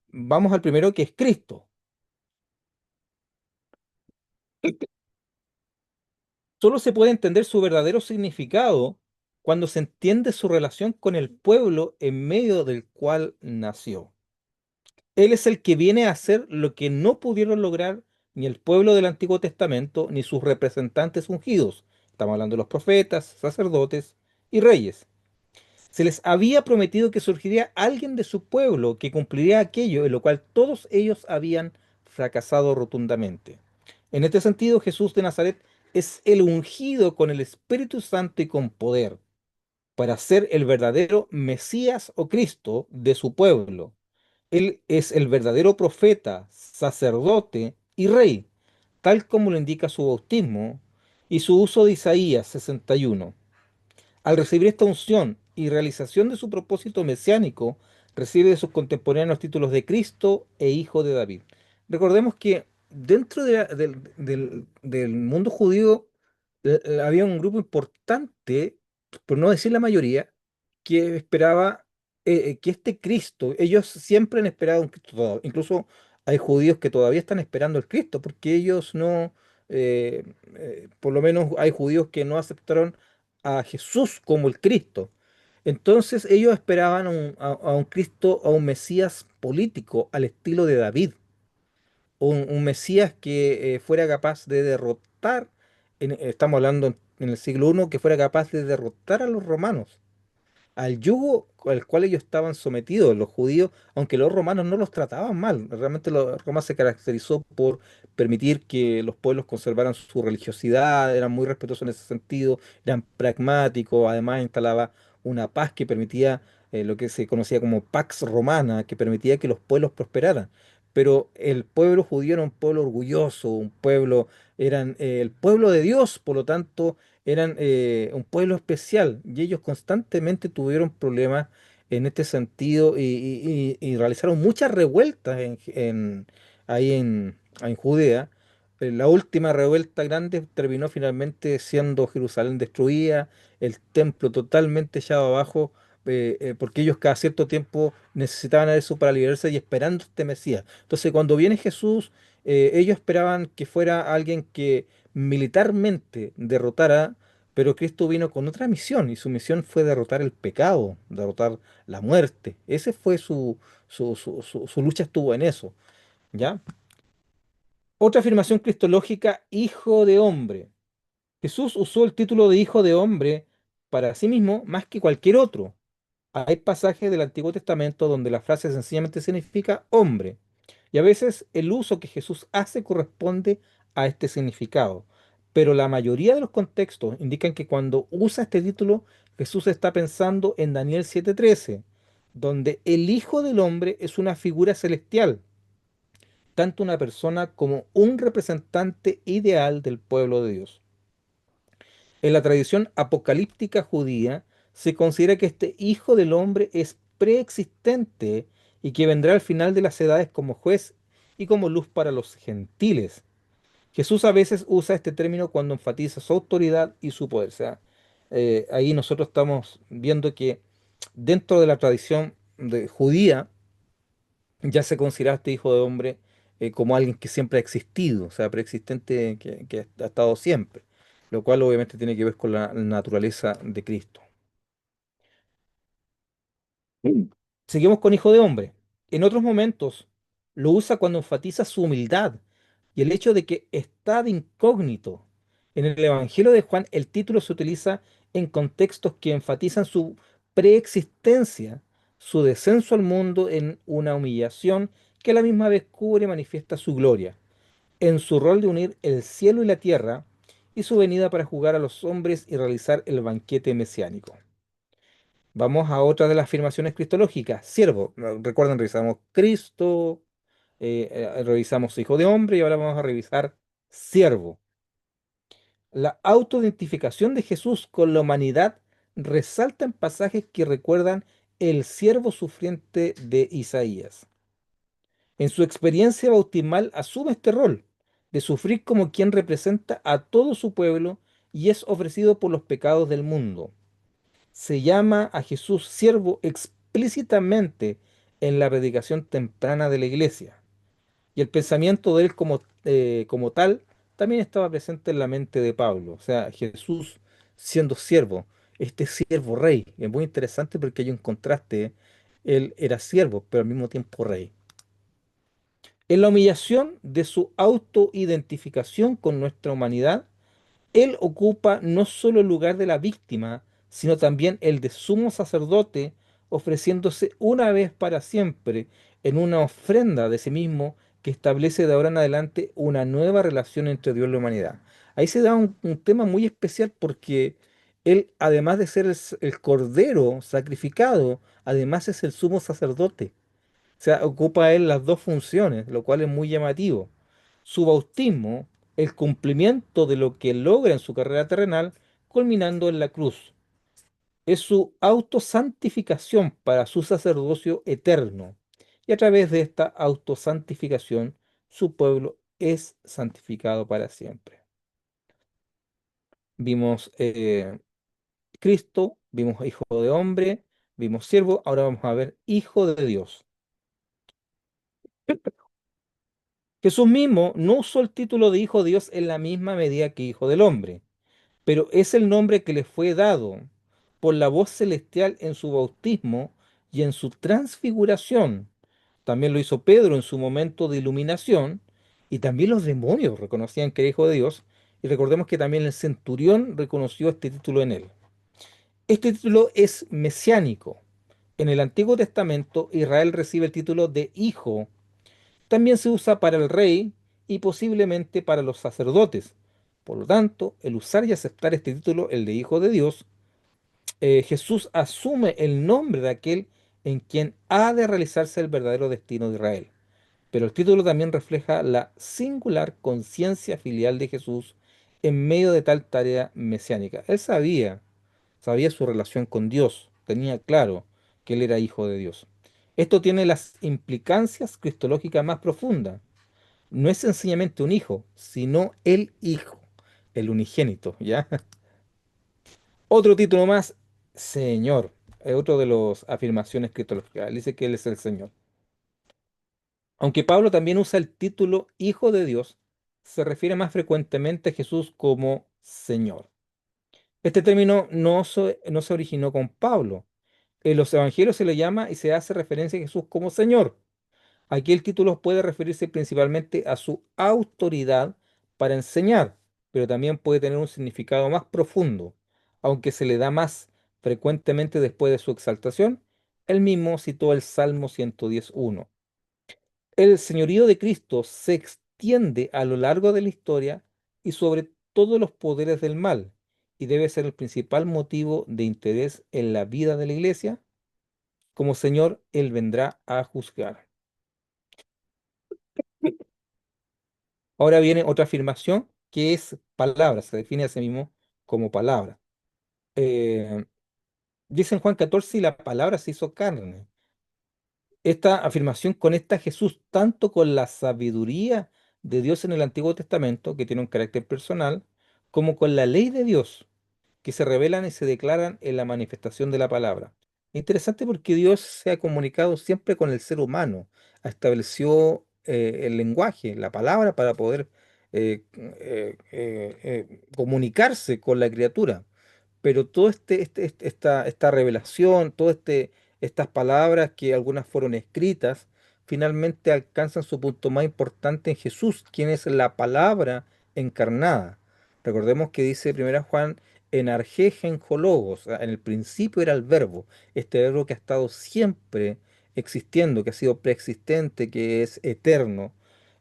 Speaker 1: Vamos al primero, que es Cristo. Solo se puede entender su verdadero significado cuando se entiende su relación con el pueblo en medio del cual nació. Él es el que viene a hacer lo que no pudieron lograr ni el pueblo del Antiguo Testamento ni sus representantes ungidos. Estamos hablando de los profetas, sacerdotes y reyes. Se les había prometido que surgiría alguien de su pueblo que cumpliría aquello en lo cual todos ellos habían fracasado rotundamente. En este sentido, Jesús de Nazaret es el ungido con el Espíritu Santo y con poder para ser el verdadero Mesías o Cristo de su pueblo. Él es el verdadero profeta, sacerdote y rey, tal como lo indica su bautismo y su uso de Isaías 61. Al recibir esta unción y realización de su propósito mesiánico, recibe de sus contemporáneos los títulos de Cristo e Hijo de David. Recordemos que dentro del mundo judío había un grupo importante, por no decir la mayoría, que esperaba que este Cristo, ellos siempre han esperado un Cristo, incluso hay judíos que todavía están esperando el Cristo, porque ellos no, por lo menos hay judíos que no aceptaron a Jesús como el Cristo. Entonces ellos esperaban a un Cristo, a un Mesías político al estilo de David, un Mesías que fuera capaz de derrotar, estamos hablando en el siglo I, que fuera capaz de derrotar a los romanos, al yugo al cual ellos estaban sometidos, los judíos, aunque los romanos no los trataban mal. Realmente Roma se caracterizó por permitir que los pueblos conservaran su religiosidad, eran muy respetuosos en ese sentido, eran pragmáticos, además instalaba una paz que permitía lo que se conocía como Pax Romana, que permitía que los pueblos prosperaran. Pero el pueblo judío era un pueblo orgulloso, eran el pueblo de Dios, por lo tanto eran un pueblo especial y ellos constantemente tuvieron problemas en este sentido y realizaron muchas revueltas ahí en Judea. La última revuelta grande terminó finalmente siendo Jerusalén destruida, el templo totalmente echado abajo, porque ellos cada cierto tiempo necesitaban eso para liberarse y esperando este Mesías. Entonces, cuando viene Jesús, ellos esperaban que fuera alguien que militarmente derrotara, pero Cristo vino con otra misión y su misión fue derrotar el pecado, derrotar la muerte. Ese fue su lucha estuvo en eso, ¿ya? Otra afirmación cristológica, hijo de hombre. Jesús usó el título de hijo de hombre para sí mismo más que cualquier otro. Hay pasajes del Antiguo Testamento donde la frase sencillamente significa hombre, y a veces el uso que Jesús hace corresponde a este significado. Pero la mayoría de los contextos indican que cuando usa este título, Jesús está pensando en Daniel 7:13, donde el Hijo del Hombre es una figura celestial, tanto una persona como un representante ideal del pueblo de Dios. En la tradición apocalíptica judía se considera que este Hijo del Hombre es preexistente y que vendrá al final de las edades como juez y como luz para los gentiles. Jesús a veces usa este término cuando enfatiza su autoridad y su poder. O sea, ahí nosotros estamos viendo que dentro de la tradición judía ya se considera a este Hijo de Hombre como alguien que siempre ha existido, o sea, preexistente que ha estado siempre, lo cual obviamente tiene que ver con la naturaleza de Cristo. Mm. Seguimos con Hijo de Hombre. En otros momentos lo usa cuando enfatiza su humildad y el hecho de que está de incógnito. En el Evangelio de Juan el título se utiliza en contextos que enfatizan su preexistencia, su descenso al mundo en una humillación que a la misma vez cubre y manifiesta su gloria, en su rol de unir el cielo y la tierra y su venida para jugar a los hombres y realizar el banquete mesiánico. Vamos a otra de las afirmaciones cristológicas, siervo. Recuerden, revisamos Cristo, revisamos Hijo de Hombre y ahora vamos a revisar siervo. La autoidentificación de Jesús con la humanidad resalta en pasajes que recuerdan el siervo sufriente de Isaías. En su experiencia bautismal asume este rol de sufrir como quien representa a todo su pueblo y es ofrecido por los pecados del mundo. Se llama a Jesús siervo explícitamente en la predicación temprana de la iglesia. Y el pensamiento de él como tal también estaba presente en la mente de Pablo. O sea, Jesús siendo siervo, este siervo rey. Es muy interesante porque hay un contraste. Él era siervo, pero al mismo tiempo rey. En la humillación de su autoidentificación con nuestra humanidad, él ocupa no solo el lugar de la víctima, sino también el de sumo sacerdote, ofreciéndose una vez para siempre en una ofrenda de sí mismo que establece de ahora en adelante una nueva relación entre Dios y la humanidad. Ahí se da un tema muy especial porque él, además de ser el cordero sacrificado, además es el sumo sacerdote. O sea, ocupa él las dos funciones, lo cual es muy llamativo. Su bautismo, el cumplimiento de lo que logra en su carrera terrenal, culminando en la cruz. Es su autosantificación para su sacerdocio eterno. Y a través de esta autosantificación, su pueblo es santificado para siempre. Vimos Cristo, vimos Hijo de Hombre, vimos siervo, ahora vamos a ver Hijo de Dios. Jesús mismo no usó el título de Hijo de Dios en la misma medida que Hijo del Hombre, pero es el nombre que le fue dado por la voz celestial en su bautismo y en su transfiguración. También lo hizo Pedro en su momento de iluminación, y también los demonios reconocían que era Hijo de Dios, y recordemos que también el centurión reconoció este título en él. Este título es mesiánico. En el Antiguo Testamento, Israel recibe el título de hijo. También se usa para el rey y posiblemente para los sacerdotes. Por lo tanto, el usar y aceptar este título, el de Hijo de Dios, Jesús asume el nombre de aquel en quien ha de realizarse el verdadero destino de Israel. Pero el título también refleja la singular conciencia filial de Jesús en medio de tal tarea mesiánica. Él sabía su relación con Dios, tenía claro que él era hijo de Dios. Esto tiene las implicancias cristológicas más profundas. No es sencillamente un hijo, sino el hijo, el unigénito, ¿ya? Otro título más, Señor. Es otro de las afirmaciones cristológicas. Él dice que Él es el Señor. Aunque Pablo también usa el título Hijo de Dios, se refiere más frecuentemente a Jesús como Señor. Este término no se originó con Pablo. En los evangelios se le llama y se hace referencia a Jesús como Señor. Aquí el título puede referirse principalmente a su autoridad para enseñar, pero también puede tener un significado más profundo, aunque se le da más frecuentemente después de su exaltación. Él mismo citó el Salmo 110:1. El señorío de Cristo se extiende a lo largo de la historia y sobre todos los poderes del mal, y debe ser el principal motivo de interés en la vida de la iglesia. Como Señor, Él vendrá a juzgar. Ahora viene otra afirmación que es palabra, se define a sí mismo como palabra. Eh, Dice en Juan 14, y la palabra se hizo carne. Esta afirmación conecta a Jesús tanto con la sabiduría de Dios en el Antiguo Testamento, que tiene un carácter personal, como con la ley de Dios, que se revelan y se declaran en la manifestación de la palabra. Interesante porque Dios se ha comunicado siempre con el ser humano, estableció el lenguaje, la palabra para poder comunicarse con la criatura, pero todo esta revelación, estas palabras que algunas fueron escritas, finalmente alcanzan su punto más importante en Jesús, quien es la palabra encarnada. Recordemos que dice 1 Juan, en arge genkologos, o sea, en el principio era el verbo, este verbo que ha estado siempre existiendo, que ha sido preexistente, que es eterno.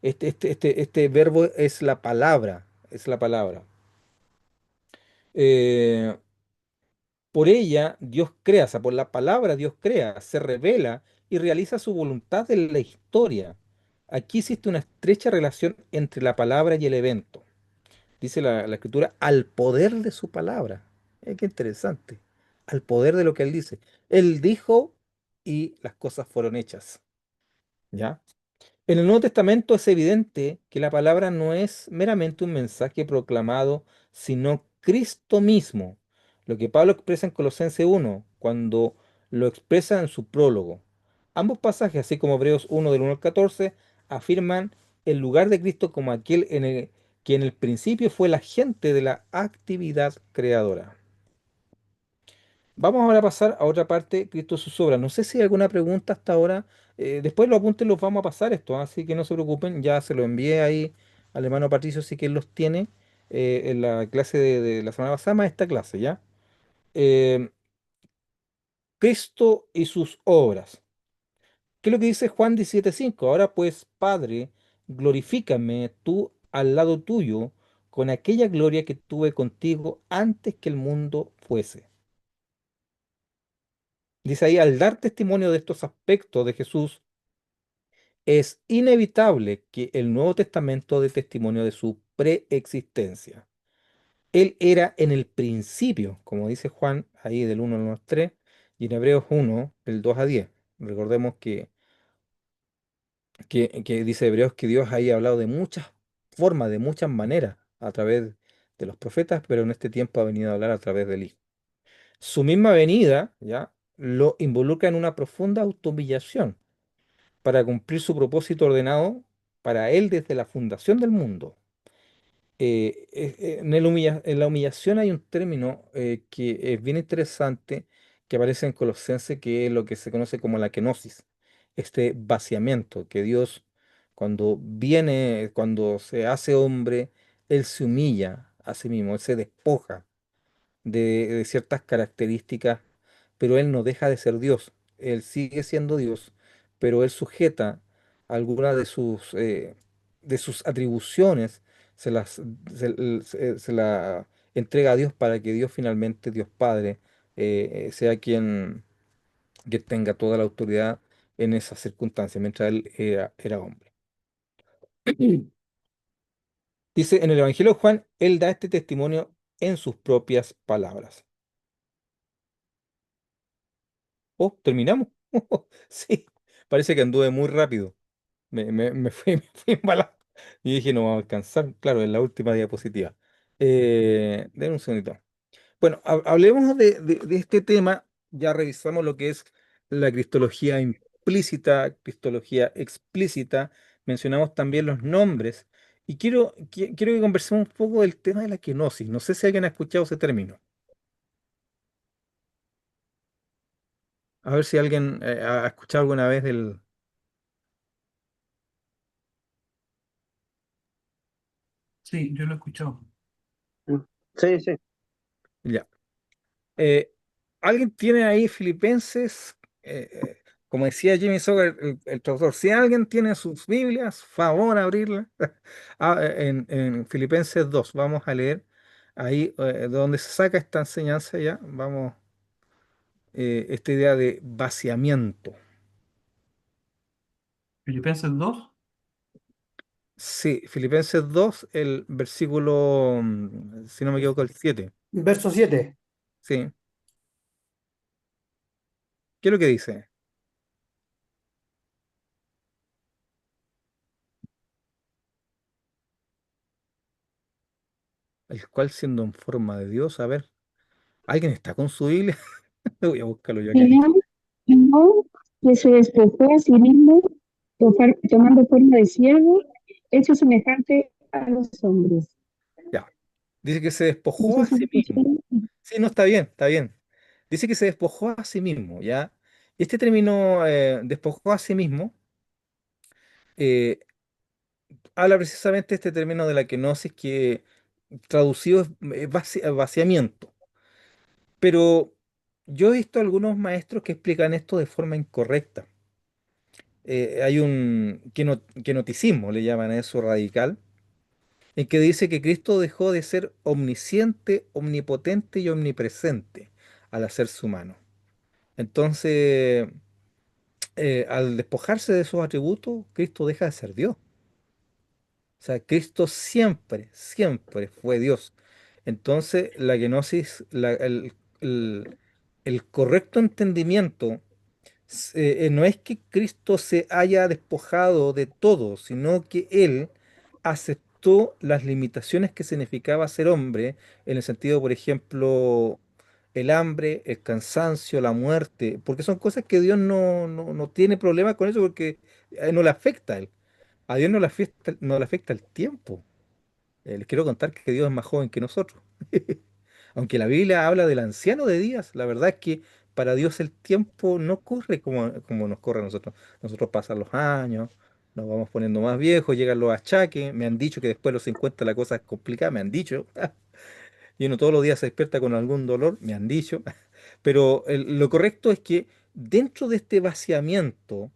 Speaker 1: Este verbo es la palabra, es la palabra. Eh, por ella Dios crea, o sea, por la palabra Dios crea, se revela y realiza su voluntad en la historia. Aquí existe una estrecha relación entre la palabra y el evento. Dice la escritura, al poder de su palabra. Qué interesante. Al poder de lo que él dice. Él dijo y las cosas fueron hechas. ¿Ya? En el Nuevo Testamento es evidente que la palabra no es meramente un mensaje proclamado, sino Cristo mismo. Lo que Pablo expresa en Colosenses 1, cuando lo expresa en su prólogo. Ambos pasajes, así como Hebreos 1 del 1 al 14, afirman el lugar de Cristo como aquel que en el principio fue la gente de la actividad creadora. Vamos ahora a pasar a otra parte, Cristo sus obras. No sé si hay alguna pregunta hasta ahora. Después los apuntes los vamos a pasar esto, así que no se preocupen. Ya se lo envié ahí al hermano Patricio, sí que él los tiene en la clase de la semana pasada, más esta clase, ¿ya? Eh, Cristo y sus obras. ¿Qué es lo que dice Juan 17:5? Ahora pues, Padre, glorifícame tú al lado tuyo con aquella gloria que tuve contigo antes que el mundo fuese. Dice ahí, al dar testimonio de estos aspectos de Jesús, es inevitable que el Nuevo Testamento dé testimonio de su preexistencia. Él era en el principio, como dice Juan ahí del 1 al 3, y en Hebreos 1, del 2 a 10. Recordemos que dice Hebreos que Dios ahí ha hablado de muchas formas, de muchas maneras, a través de los profetas, pero en este tiempo ha venido a hablar a través del Hijo. Su misma venida, ¿ya? Lo involucra en una profunda autohumillación para cumplir su propósito ordenado para él desde la fundación del mundo. En la humillación hay un término que es bien interesante que aparece en Colosenses, que es lo que se conoce como la kenosis, este vaciamiento, que Dios cuando viene, cuando se hace hombre, Él se humilla a sí mismo, Él se despoja de ciertas características, pero él no deja de ser Dios. Él sigue siendo Dios, pero él sujeta algunas de sus atribuciones, se las se la entrega a Dios para que Dios finalmente, Dios Padre, sea quien tenga toda la autoridad en esas circunstancias, mientras él era hombre. Dice en el Evangelio de Juan, él da este testimonio en sus propias palabras. Oh, terminamos. Sí, parece que anduve muy rápido. Me fui, me fui embalado. Y dije, no vamos a alcanzar. Claro, en la última diapositiva. Denme un segundito. Bueno, hablemos de este tema. Ya revisamos lo que es la cristología implícita, cristología explícita. Mencionamos también los nombres. Y quiero que conversemos un poco del tema de la kenosis. No sé si alguien ha escuchado ese término. A ver si alguien ha escuchado alguna vez del...
Speaker 2: Sí, yo lo he escuchado.
Speaker 3: Sí, sí.
Speaker 1: Ya. Eh, ¿Alguien tiene ahí Filipenses? Como decía Jimmy Sawyer, el traductor, si alguien tiene sus Biblias, favor abrirla. En Filipenses 2 vamos a leer ahí de donde se saca esta enseñanza ya. Vamos, esta idea de vaciamiento.
Speaker 2: Filipenses 2.
Speaker 1: Sí, Filipenses 2 el versículo, si no me equivoco, el 7.
Speaker 4: Verso 7.
Speaker 1: Sí, ¿qué es lo que dice? El cual siendo en forma de Dios, a ver, ¿alguien está con su Biblia? Voy a buscarlo yo acá.
Speaker 5: Sino, sino que se despojó a sí mismo, tomando forma de siervo, hecho semejante a los hombres.
Speaker 1: Ya. Dice que se
Speaker 5: No
Speaker 1: despojó
Speaker 5: sé
Speaker 1: a
Speaker 5: si
Speaker 1: sí mismo.
Speaker 5: escucharon.
Speaker 1: Sí, no, está bien, está bien. Dice que se despojó a sí mismo, ¿ya? Este término, despojó a sí mismo, eh, habla precisamente de este término de la kenosis que traducido es vaciamiento. Pero yo he visto algunos maestros que explican esto de forma incorrecta. Hay un kenoticismo, le llaman a eso radical, en que dice que Cristo dejó de ser omnisciente, omnipotente y omnipresente al hacerse humano. Entonces, al despojarse de esos atributos, Cristo deja de ser Dios. O sea, Cristo siempre, siempre fue Dios. Entonces, la gnosis, el correcto entendimiento no es que Cristo se haya despojado de todo, sino que Él aceptó las limitaciones que significaba ser hombre, en el sentido, por ejemplo, el hambre, el cansancio, la muerte, porque son cosas que Dios no tiene problema con eso porque no le afecta a Él. A Dios no le afecta el tiempo. Les quiero contar que Dios es más joven que nosotros. Aunque la Biblia habla del anciano de días, la verdad es que para Dios el tiempo no corre como nos corre a nosotros. Nosotros pasan los años, nos vamos poniendo más viejos, llegan los achaques. Me han dicho que después de los 50 la cosa es complicada, me han dicho. Y uno todos los días se despierta con algún dolor, me han dicho. Pero lo correcto es que dentro de este vaciamiento,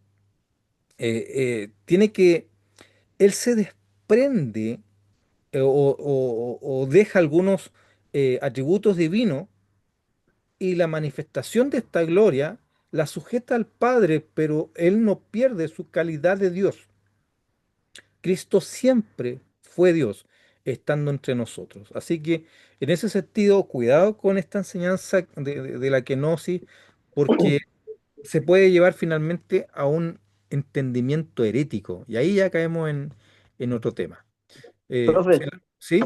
Speaker 1: tiene que, Él se desprende o deja algunos atributos divinos y la manifestación de esta gloria la sujeta al Padre, pero Él no pierde su calidad de Dios. Cristo siempre fue Dios, estando entre nosotros. Así que en ese sentido, cuidado con esta enseñanza de la kenosis, porque se puede llevar finalmente a un entendimiento herético. Y ahí ya caemos en otro tema.
Speaker 3: Profe,
Speaker 1: ¿Sí?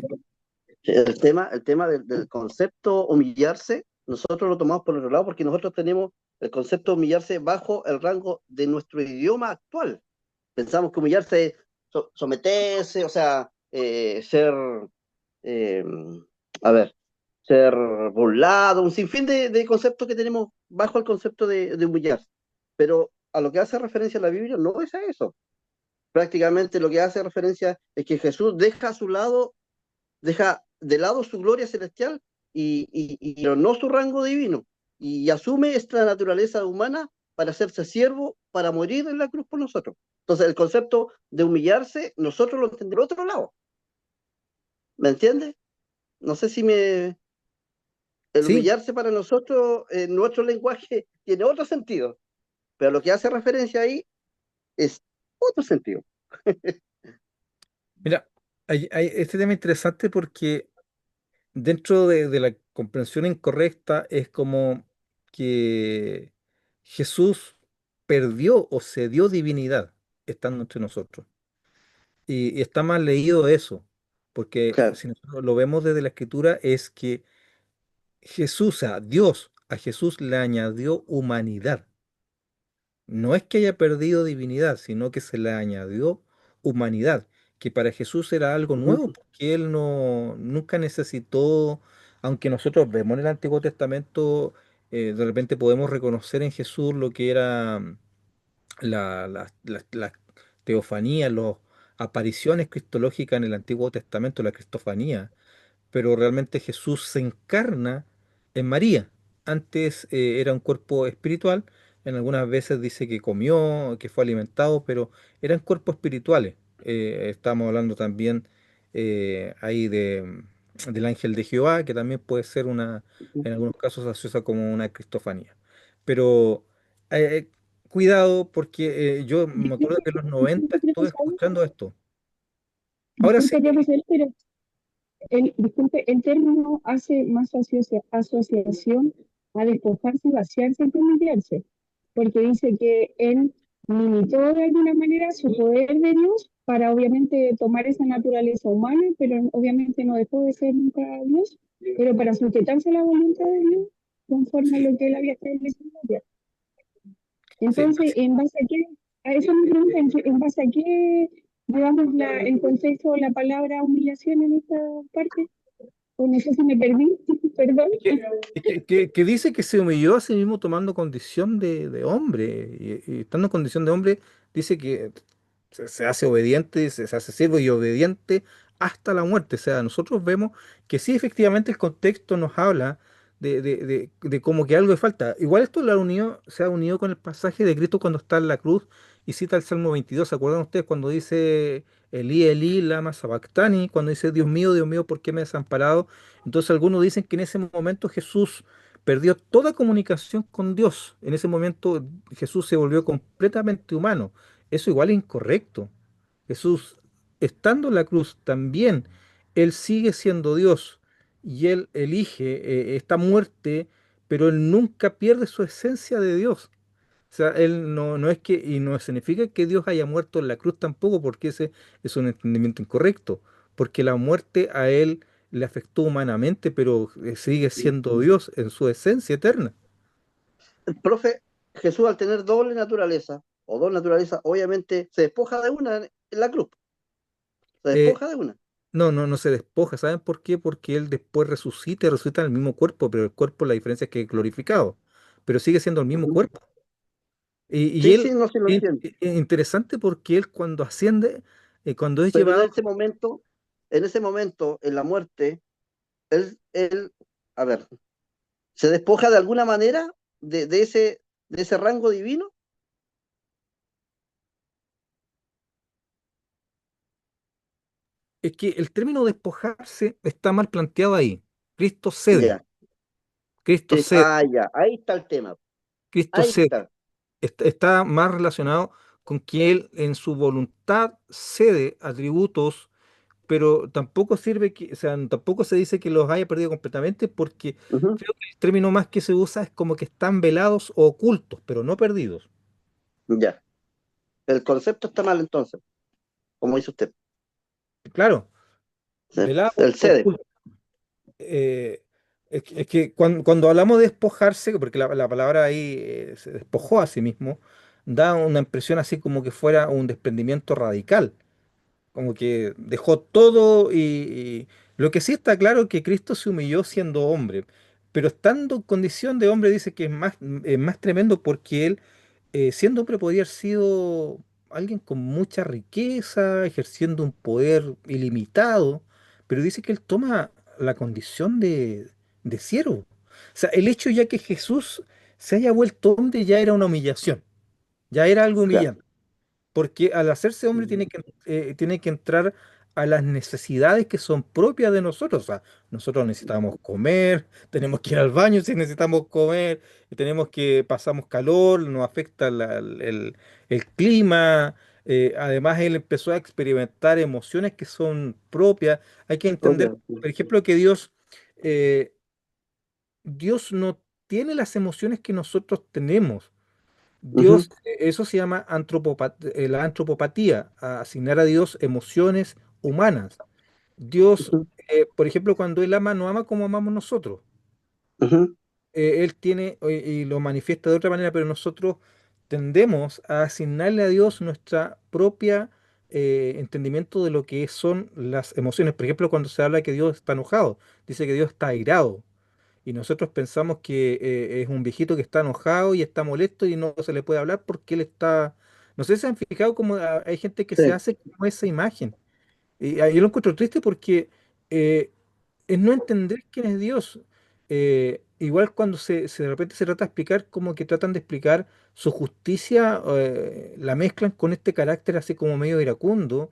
Speaker 3: el tema del concepto humillarse, nosotros lo tomamos por otro lado porque nosotros tenemos el concepto de humillarse bajo el rango de nuestro idioma actual. Pensamos que humillarse es someterse, o sea, ser, eh, a ver, ser burlado, un sinfín de conceptos que tenemos bajo el concepto de humillarse. Pero a lo que hace referencia la Biblia no es a eso. Prácticamente lo que hace referencia es que Jesús deja a su lado, deja de lado su gloria celestial y no su rango divino, y asume esta naturaleza humana para hacerse siervo, para morir en la cruz por nosotros. Entonces, el concepto de humillarse, nosotros lo entendemos por otro lado, ¿me entiendes? No sé si me... El
Speaker 1: Sí,
Speaker 3: humillarse para nosotros, en nuestro lenguaje, tiene otro sentido, pero lo que hace referencia ahí es otro sentido.
Speaker 1: mira, hay este tema interesante porque dentro de la comprensión incorrecta es como que Jesús perdió o cedió divinidad estando entre nosotros. Y está mal leído eso, porque
Speaker 3: Claro.
Speaker 1: si nosotros lo vemos desde la escritura es que Jesús, a Dios, a Jesús le añadió humanidad. No es que haya perdido divinidad, sino que se le añadió humanidad, que para Jesús era algo
Speaker 3: Ujú,
Speaker 1: nuevo, porque él no nunca necesitó, aunque nosotros vemos en el Antiguo Testamento, de repente podemos reconocer en Jesús lo que era la teofanía, las apariciones cristológicas en el Antiguo Testamento, la cristofanía, pero realmente Jesús se encarna en María. Antes era un cuerpo espiritual, en algunas veces dice que comió, que fue alimentado, pero eran cuerpos espirituales. Estamos hablando también ahí del ángel de Jehová, que también puede ser
Speaker 3: ujú.
Speaker 1: en algunos casos asociada como una cristofanía. Pero cuidado, porque yo me acuerdo
Speaker 5: Disculpe,
Speaker 1: que en los 90
Speaker 5: disculpe,
Speaker 1: estuve
Speaker 5: profesor,
Speaker 1: escuchando esto. Ahora sí.
Speaker 5: disculpe, profesor, pero disculpe, el término hace más asociación a despojarse, vaciarse y humillarse, porque dice que él limitó de alguna manera su poder de Dios para obviamente tomar esa naturaleza humana, pero obviamente no dejó de ser nunca Dios, pero para sujetarse a la voluntad de Dios conforme a
Speaker 1: Sí,
Speaker 5: lo que él había establecido ya.
Speaker 1: sí,
Speaker 5: Entonces, ¿en base a qué? A eso me pregunta, ¿en base a qué llevamos el contexto o la palabra humillación en esta parte? O no sé si me perdí, perdón.
Speaker 1: que dice que se humilló a sí mismo tomando condición de hombre y estando en condición de hombre, dice que se hace obediente, se hace siervo y obediente hasta la muerte. O sea, nosotros vemos que sí, efectivamente el contexto nos habla de como que algo le falta. Igual esto se ha unido con el pasaje de Cristo cuando está en la cruz y cita el Salmo 22. ¿Se acuerdan ustedes cuando dice Elí, Elí, lama sabactani? Cuando dice Dios mío, ¿por qué me has desamparado? Entonces algunos dicen que en ese momento Jesús perdió toda comunicación con Dios. En ese momento Jesús se volvió completamente humano. Eso igual es incorrecto. Jesús, estando en la cruz también, Él sigue siendo Dios y Él elige esta muerte, pero Él nunca pierde su esencia de Dios. O sea, Él no es que, y no significa que Dios haya muerto en la cruz tampoco, porque ese es un entendimiento incorrecto, porque la muerte a Él le afectó humanamente, pero sigue siendo Dios en su esencia eterna.
Speaker 3: El profe, Jesús al tener doble naturaleza, o dos naturalezas, obviamente se despoja de una en la cruz, se
Speaker 1: Eh,
Speaker 3: despoja de una.
Speaker 1: no se despoja. ¿Saben por qué? Porque Él después resucita y resucita en el mismo cuerpo, pero el cuerpo, la diferencia es que es glorificado, pero sigue siendo el mismo
Speaker 3: Ujú.
Speaker 1: cuerpo. Y
Speaker 3: Sí, sí,
Speaker 1: Él,
Speaker 3: no se lo entiendo.
Speaker 1: es interesante porque Él cuando asciende, cuando es
Speaker 3: Pero
Speaker 1: llevado.
Speaker 3: en ese momento, en la muerte, él, a ver, se despoja de alguna manera de ese rango divino.
Speaker 1: Es que el término despojarse está mal planteado ahí. Cristo cede,
Speaker 3: Ya,
Speaker 1: Cristo cede,
Speaker 3: ya, ahí está el tema,
Speaker 1: Cristo
Speaker 3: ahí
Speaker 1: cede.
Speaker 3: está.
Speaker 1: Está más relacionado con que Él en su voluntad cede atributos, pero tampoco sirve que, o sea, tampoco se dice que los haya perdido completamente, porque
Speaker 3: Ujú.
Speaker 1: creo que el término más que se usa es como que están velados o ocultos, pero no perdidos.
Speaker 3: Ya, el concepto está mal entonces, como dice usted.
Speaker 1: Claro,
Speaker 3: Sí,
Speaker 1: velados,
Speaker 3: el sede,
Speaker 1: ocultos. eh, es que cuando hablamos de despojarse, porque la palabra ahí se despojó a sí mismo, da una impresión así como que fuera un desprendimiento radical, como que dejó todo y lo que sí está claro es que Cristo se humilló siendo hombre, pero estando en condición de hombre dice que es más tremendo porque él siendo hombre podía haber sido alguien con mucha riqueza, ejerciendo un poder ilimitado, pero dice que él toma la condición de siervo. O sea, el hecho ya que Jesús se haya vuelto hombre ya era una humillación, ya era algo
Speaker 3: claro.
Speaker 1: humillante. Porque al hacerse hombre tiene que entrar a las necesidades que son propias de nosotros. O sea, nosotros necesitamos comer, tenemos que ir al baño si necesitamos comer, tenemos que pasamos calor, nos afecta el clima. Además, él empezó a experimentar emociones que son propias. Hay que entender,
Speaker 3: Propio, sí.
Speaker 1: por ejemplo, que eh, Dios no tiene las emociones que nosotros tenemos.
Speaker 3: Ujú,
Speaker 1: Dios, eso se llama la antropopatía, a asignar a Dios emociones humanas. Dios,
Speaker 3: ujú,
Speaker 1: por ejemplo, cuando Él ama, no ama como amamos nosotros.
Speaker 3: ujú.
Speaker 1: Él tiene y lo manifiesta de otra manera, pero nosotros tendemos a asignarle a Dios nuestra propia entendimiento de lo que son las emociones. Por ejemplo, cuando se habla que Dios está enojado, dice que Dios está airado. Y nosotros pensamos que es un viejito que está enojado y está molesto y no se le puede hablar porque él está... No sé si se han fijado como hay gente que se
Speaker 3: Sí,
Speaker 1: hace como esa imagen. Y yo lo encuentro triste porque eh, es no entender quién es Dios. Igual cuando de repente se trata de explicar, como que tratan de explicar su justicia, la mezclan con este carácter así como medio iracundo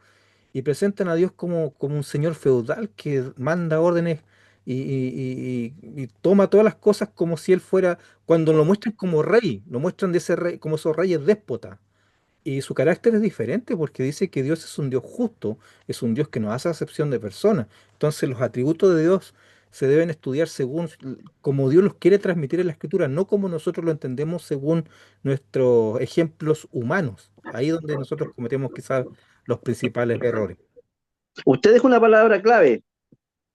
Speaker 1: y presentan a Dios como un señor feudal que manda órdenes y toma todas las cosas como si él fuera, cuando lo muestran como rey, lo muestran de ese rey, como esos reyes déspotas. Y su carácter es diferente porque dice que Dios es un Dios justo, es un Dios que no hace acepción de personas. Entonces los atributos de Dios se deben estudiar según como Dios los quiere transmitir en la Escritura, no como nosotros lo entendemos según nuestros ejemplos humanos. Ahí es donde nosotros cometemos quizás los principales errores.
Speaker 3: usted dijo una palabra clave.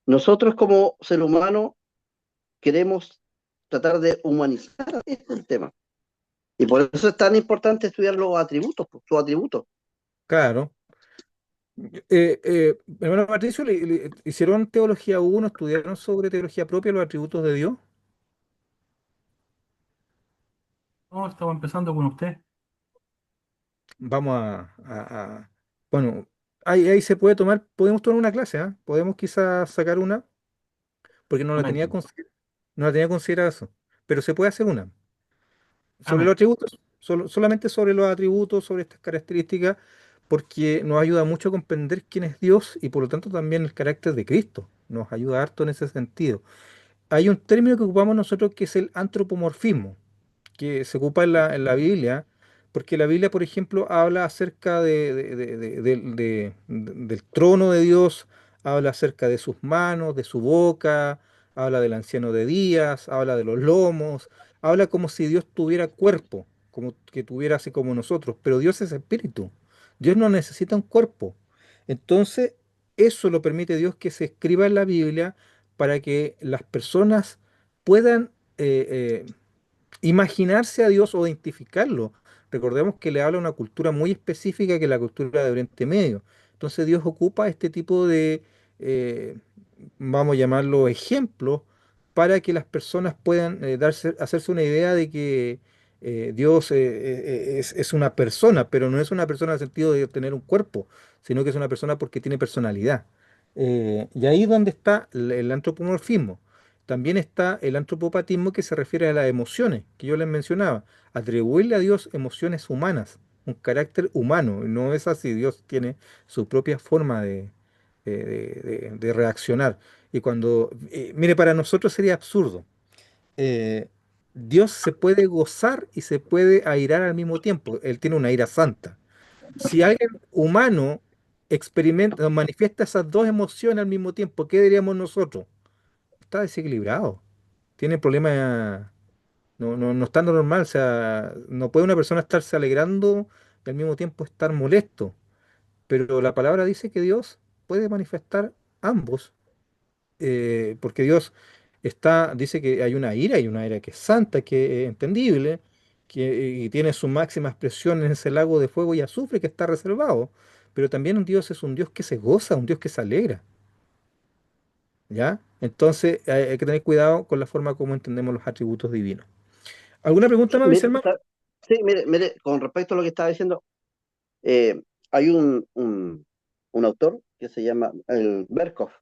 Speaker 3: Nosotros como ser humano queremos tratar de humanizar este tema. Y por eso es tan importante estudiar los atributos, pues, sus atributos.
Speaker 1: Claro. Hermano Patricio, ¿hicieron teología uno, estudiaron sobre teología propia, los atributos de Dios?
Speaker 2: No, estamos empezando con usted.
Speaker 1: Vamos bueno, ahí se puede tomar, podemos tomar una clase, ¿ah? Podemos quizás sacar una, porque
Speaker 2: Amén.
Speaker 1: no la tenía considerado eso, pero se puede hacer una. Sobre los
Speaker 2: Amén.
Speaker 1: atributos, solamente sobre los atributos, sobre estas características, porque nos ayuda mucho a comprender quién es Dios y por lo tanto también el carácter de Cristo. Nos ayuda harto en ese sentido. Hay un término que ocupamos nosotros que es el antropomorfismo, que se ocupa en la Biblia, porque la Biblia, por ejemplo, habla acerca del trono de Dios, habla acerca de sus manos, de su boca, habla del anciano de días, habla de los lomos, habla como si Dios tuviera cuerpo, como que tuviera así como nosotros, pero Dios es espíritu, Dios no necesita un cuerpo. Entonces, eso lo permite Dios que se escriba en la Biblia para que las personas puedan imaginarse a Dios o identificarlo. Recordemos que le habla a una cultura muy específica que es la cultura de Oriente Medio. Entonces Dios ocupa este tipo de, eh, vamos a llamarlo ejemplos, para que las personas puedan hacerse una idea de que Dios es una persona, pero no es una persona en el sentido de tener un cuerpo, sino que es una persona porque tiene personalidad. Y ahí es donde está el antropomorfismo. También está el antropopatismo que se refiere a las emociones, que yo les mencionaba. Atribuirle a Dios emociones humanas, un carácter humano. No es así, Dios tiene su propia forma de reaccionar. Y cuando, mire, para nosotros sería absurdo. Eh, Dios se puede gozar y se puede airar al mismo tiempo. Él tiene una ira santa. Si alguien humano experimenta, manifiesta esas dos emociones al mismo tiempo, ¿qué diríamos nosotros? Está desequilibrado, tiene problemas, no está normal, o sea, no puede una persona estarse alegrando y al mismo tiempo estar molesto, pero la palabra dice que Dios puede manifestar ambos, porque Dios dice que hay una ira y una ira que es santa, que es entendible, y tiene su máxima expresión en ese lago de fuego y azufre que está reservado, pero también Dios es un Dios que se goza, un Dios que se alegra. ¿Ya? Entonces hay que tener cuidado con la forma como entendemos los atributos divinos. ¿Alguna pregunta más, mis
Speaker 3: Mire,
Speaker 1: hermanos?
Speaker 3: sí, mire, con respecto a lo que estaba diciendo, hay un autor que se llama el Berkhoff,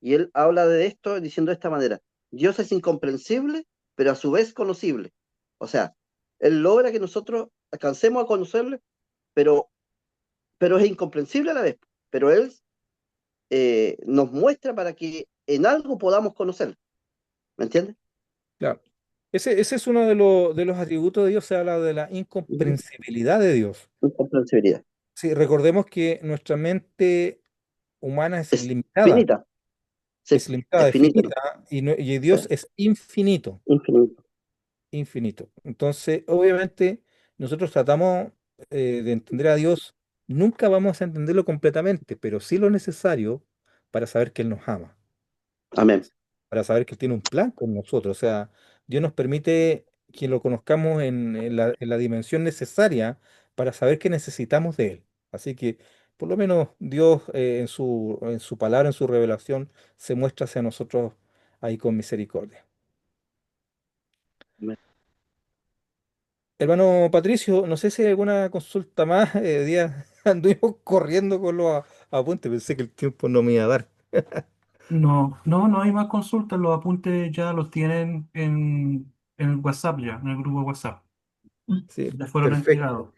Speaker 3: y él habla de esto diciendo de esta manera: Dios es incomprensible, pero a su vez conocible. O sea, él logra que nosotros alcancemos a conocerle, pero, pero es incomprensible a la vez. Pero él nos muestra para que en algo podamos conocerlo. ¿Me entiendes?
Speaker 1: Claro. Ese es uno de los atributos de Dios, se habla de la
Speaker 3: Ujú.
Speaker 1: incomprensibilidad de Dios.
Speaker 3: Incomprensibilidad.
Speaker 1: Sí, recordemos que nuestra mente humana
Speaker 3: Es finita, sí,
Speaker 1: es limitada,
Speaker 3: es
Speaker 1: es
Speaker 3: finita,
Speaker 1: finita, y
Speaker 3: sí,
Speaker 1: Dios es infinito,
Speaker 3: infinito.
Speaker 1: infinito. Entonces, obviamente, nosotros tratamos de entender a Dios, nunca vamos a entenderlo completamente, pero sí lo necesario para saber que Él nos ama,
Speaker 3: Amén.
Speaker 1: para saber que Él tiene un plan con nosotros. O sea, Dios nos permite que lo conozcamos en la dimensión necesaria para saber que necesitamos de Él. Así que, por lo menos, Dios en su palabra, en su revelación, se muestra hacia nosotros ahí con misericordia.
Speaker 3: Amén.
Speaker 1: Hermano Patricio, no sé si hay alguna consulta más. Día anduvimos corriendo con los apuntes, pensé que el tiempo no me iba a dar.
Speaker 2: No, no, no hay más consultas, los apuntes ya los tienen en el WhatsApp ya, en el grupo de WhatsApp.
Speaker 1: Sí,
Speaker 2: Ya fueron
Speaker 1: perfecto.
Speaker 2: entregados.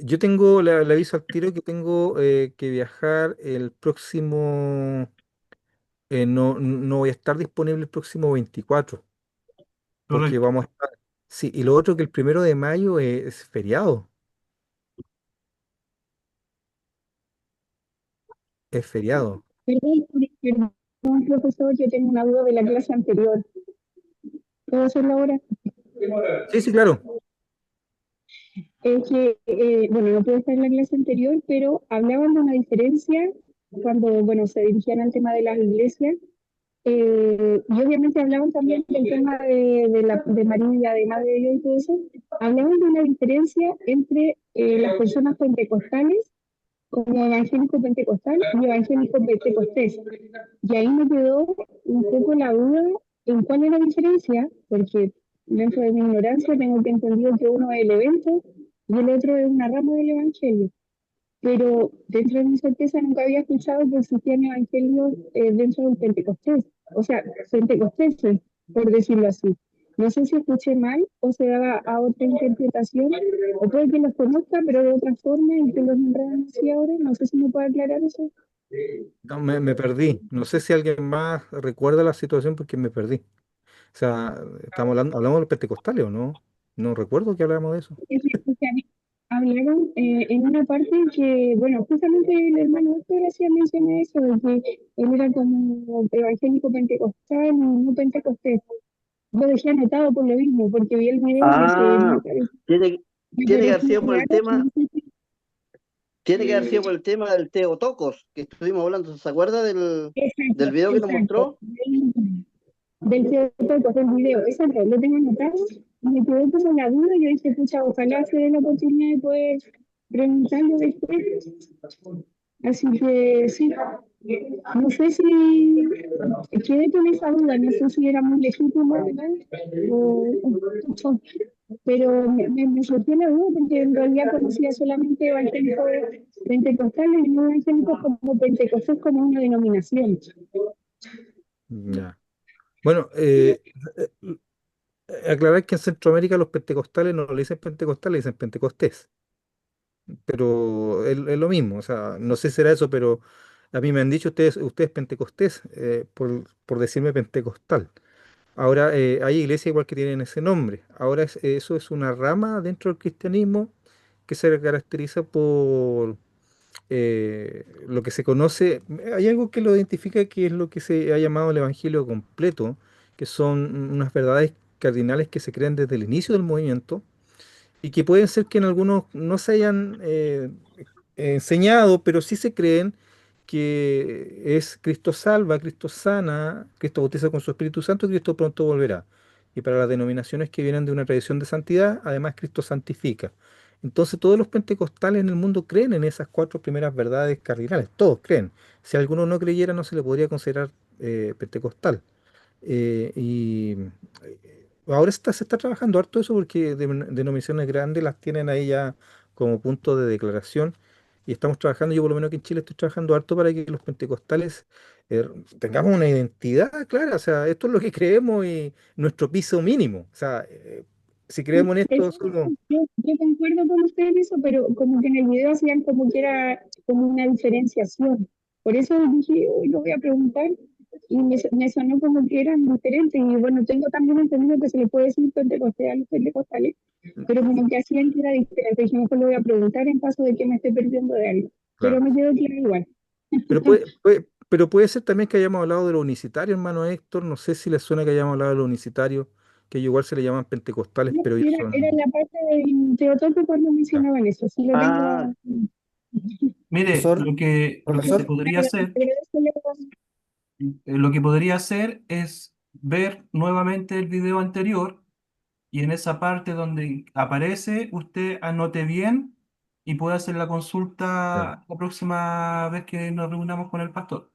Speaker 1: Yo tengo, le aviso al tiro que tengo que viajar el próximo, no voy a estar disponible el próximo 24, porque
Speaker 2: Correcto.
Speaker 1: vamos a estar, sí, y lo otro que el 1 de mayo es feriado, es feriado.
Speaker 5: Perdón, profesor, yo tengo una duda de la clase anterior. ¿Puedo hacerlo ahora?
Speaker 1: Sí, sí, claro.
Speaker 5: Es que, bueno, no puedo estar en la clase anterior, pero hablaban de una diferencia cuando, bueno, se dirigían al tema de las iglesias. Y obviamente hablaban también del tema de María, de Madre de Dios y todo eso. Hablaban de una diferencia entre las personas pentecostales, como evangélico pentecostal y evangélico pentecostés. Y ahí me quedó un poco la duda en cuál es la diferencia, porque dentro de mi ignorancia tengo que entender que uno es el evento y el otro es una rama del evangelio. Pero dentro de mi certeza nunca había escuchado que existían evangelios dentro del Pentecostés, o sea, pentecosteses, por decirlo así. No sé si escuché mal o se daba a otra interpretación, o puede que los conozca, pero de otra forma y que los nombraran así ahora. No sé si me puede aclarar eso.
Speaker 1: No, me perdí. No sé si alguien más recuerda la situación porque me perdí. O sea, hablamos de los pentecostales o no. No recuerdo que hablamos de eso.
Speaker 5: Es que hablaron en una parte que, bueno, justamente el hermano Héctor hacía mención a eso, de que él era como evangélico pentecostal y no pentecostés. Lo dejé anotado por lo mismo, porque vi el video y
Speaker 3: Ah, tiene,
Speaker 5: me
Speaker 3: tiene que haber
Speaker 5: pareció
Speaker 3: sido por el
Speaker 5: raro.
Speaker 3: tema, tiene que haber sido por el tema del Teotocos, que estuvimos hablando. ¿Se acuerda del
Speaker 5: Exacto,
Speaker 3: video que nos
Speaker 5: exacto.
Speaker 3: mostró?
Speaker 5: Del cierto del video, exacto, lo tengo anotado. Me quedé como la duda y yo dije, pucha, ojalá se dé la oportunidad de poder preguntarlo después. Así que sí, no sé si quedé con esa duda, no sé si era muy legítimo o- pero me surgió la duda porque en realidad conocía solamente evangélicos pentecostales y no evangélicos como pentecostés como una denominación.
Speaker 1: Ya. Bueno, aclarar que en Centroamérica los pentecostales no le dicen pentecostales, le dicen pentecostés. Pero es lo mismo, o sea, no sé si será eso, pero a mí me han dicho ustedes pentecostés, por decirme pentecostal. Ahora, hay iglesias igual que tienen ese nombre. Ahora, eso es una rama dentro del cristianismo que se caracteriza por lo que se conoce. Hay algo que lo identifica que es lo que se ha llamado el evangelio completo, que son unas verdades cardinales que se crean desde el inicio del movimiento y que pueden ser que en algunos no se hayan enseñado, pero sí se creen que es Cristo salva, Cristo sana, Cristo bautiza con su Espíritu Santo y Cristo pronto volverá. Y para las denominaciones que vienen de una tradición de santidad, además Cristo santifica. Entonces todos los pentecostales en el mundo creen en esas cuatro primeras verdades cardinales, todos creen. Si alguno no creyera no se le podría considerar pentecostal. Y ahora se está trabajando harto eso porque denominaciones grandes las tienen ahí ya como punto de declaración. Y estamos trabajando, yo por lo menos aquí en Chile estoy trabajando harto para que los pentecostales tengamos una identidad clara. O sea, esto es lo que creemos y nuestro piso mínimo. O sea, si creemos en esto,
Speaker 5: Exacto,
Speaker 1: somos...
Speaker 5: yo concuerdo con usted en eso, pero como que en el video hacían como que era como una diferenciación. Por eso dije, hoy lo voy a preguntar y me sonó como que eran diferentes. Y bueno, tengo también entendido que se le puede decir pentecostés a los pentecostales, pero como que hacían que era diferente. Dije, mejor lo voy a preguntar en caso de que me esté perdiendo de algo. Pero
Speaker 1: Claro.
Speaker 5: me quedó claro igual.
Speaker 1: Pero puede ser también que hayamos hablado de lo unicitario, hermano Héctor. No sé si les suena que hayamos hablado de lo unicitario, que igual se le llaman pentecostales,
Speaker 5: No,
Speaker 1: pero ellos
Speaker 5: era
Speaker 1: son...
Speaker 5: la parte de Teotoco cuando
Speaker 1: Ya,
Speaker 5: mencionaban eso, sí lo
Speaker 3: Ah,
Speaker 5: tengo.
Speaker 2: Mire,
Speaker 4: Profesor,
Speaker 2: lo que se
Speaker 4: profesor,
Speaker 2: podría hacer, lo que podría hacer es ver nuevamente el video anterior y en esa parte donde aparece, usted anote bien y puede hacer la
Speaker 1: ya,
Speaker 2: consulta la próxima vez que nos reunamos con el pastor.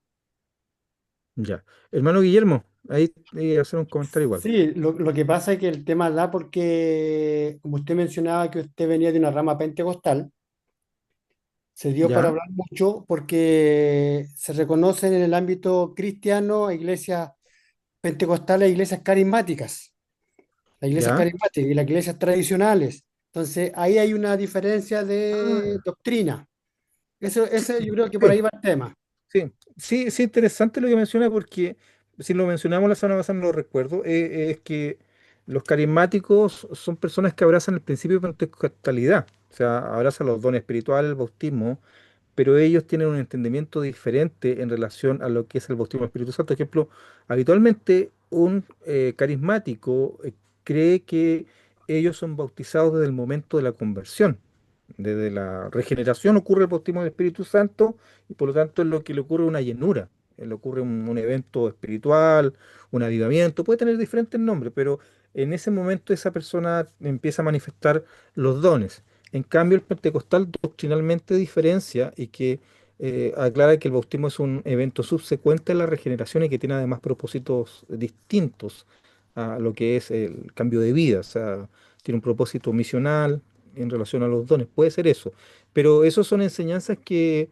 Speaker 1: ya. Hermano Guillermo, ahí hacer un comentario igual.
Speaker 4: sí, lo que pasa es que el tema da porque, como usted mencionaba que usted venía de una rama pentecostal, se dio para
Speaker 1: Ya,
Speaker 4: hablar mucho porque se reconocen en el ámbito cristiano iglesias pentecostales e iglesias carismáticas, las iglesias
Speaker 1: ya.
Speaker 4: carismáticas y las iglesias tradicionales. Entonces, ahí hay una diferencia de
Speaker 1: Ah,
Speaker 4: doctrina. Eso, ese yo creo que por
Speaker 1: sí.
Speaker 4: ahí va el tema.
Speaker 1: Sí, sí, sí, interesante lo que menciona porque si lo mencionamos la semana pasada, no lo recuerdo, es que los carismáticos son personas que abrazan el principio de pentecostalidad, o sea, abrazan los dones espirituales, el bautismo, pero ellos tienen un entendimiento diferente en relación a lo que es el bautismo del Espíritu Santo. Por ejemplo, habitualmente un carismático cree que ellos son bautizados desde el momento de la conversión. Desde la regeneración ocurre el bautismo del Espíritu Santo y por lo tanto es lo que le ocurre una llenura, le ocurre un evento espiritual, un avivamiento, puede tener diferentes nombres, pero en ese momento esa persona empieza a manifestar los dones. En cambio, el pentecostal doctrinalmente diferencia y que aclara que el bautismo es un evento subsecuente a la regeneración y que tiene además propósitos distintos a lo que es el cambio de vida. O sea, tiene un propósito misional en relación a los dones. Puede ser eso. Pero eso son enseñanzas que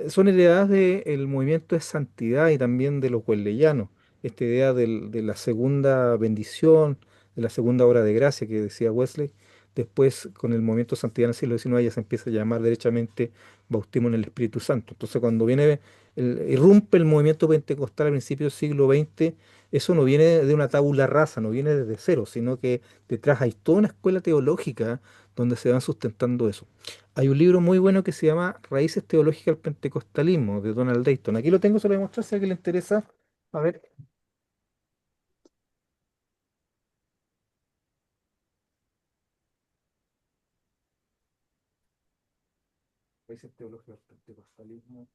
Speaker 1: son heredadas del movimiento de santidad y también de los wesleyanos. Esta idea de la segunda bendición, de la segunda obra de gracia que decía Wesley. Después, con el movimiento de santidad en el siglo XIX, ya se empieza a llamar derechamente bautismo en el Espíritu Santo. Entonces, cuando viene, irrumpe el movimiento pentecostal a principios del siglo XX, eso no viene de una tabula rasa, no viene desde cero, sino que detrás hay toda una escuela teológica donde se van sustentando eso. Hay un libro muy bueno que se llama Raíces Teológicas del Pentecostalismo, de Donald Dayton. Aquí lo tengo, se lo voy a mostrar si a alguien le interesa. A ver. Raíces Teológicas del Pentecostalismo.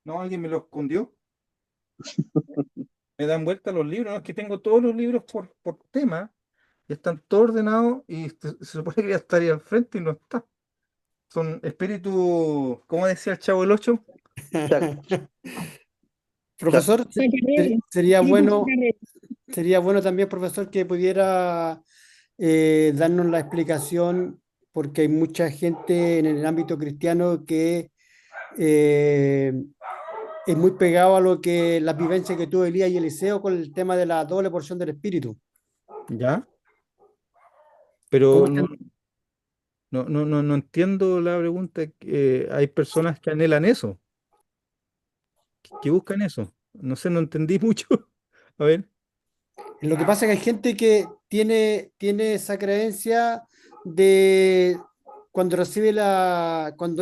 Speaker 1: No, alguien me lo escondió. Me dan vuelta los libros, ¿no? Es que tengo todos los libros por tema, y están todos ordenados y se supone que ya estaría al frente y no está. Son espíritus, ¿cómo decía el Chavo el Ocho?
Speaker 3: cha- cha-
Speaker 4: Profesor,
Speaker 5: Chacarrero, espíritu chacarrero.
Speaker 4: sería bueno también, profesor, que pudiera darnos la explicación, porque hay mucha gente en el ámbito cristiano que eh, es muy pegado a lo que la vivencia que tuvo Elías y Eliseo con el tema de la doble porción del Espíritu.
Speaker 1: ¿Ya?
Speaker 4: ¿Cómo
Speaker 1: Pero no,
Speaker 4: están?
Speaker 1: no entiendo la pregunta. Hay personas que anhelan eso, que buscan eso. No sé, no entendí mucho. A ver.
Speaker 4: Lo que pasa es que hay gente que tiene esa creencia de cuando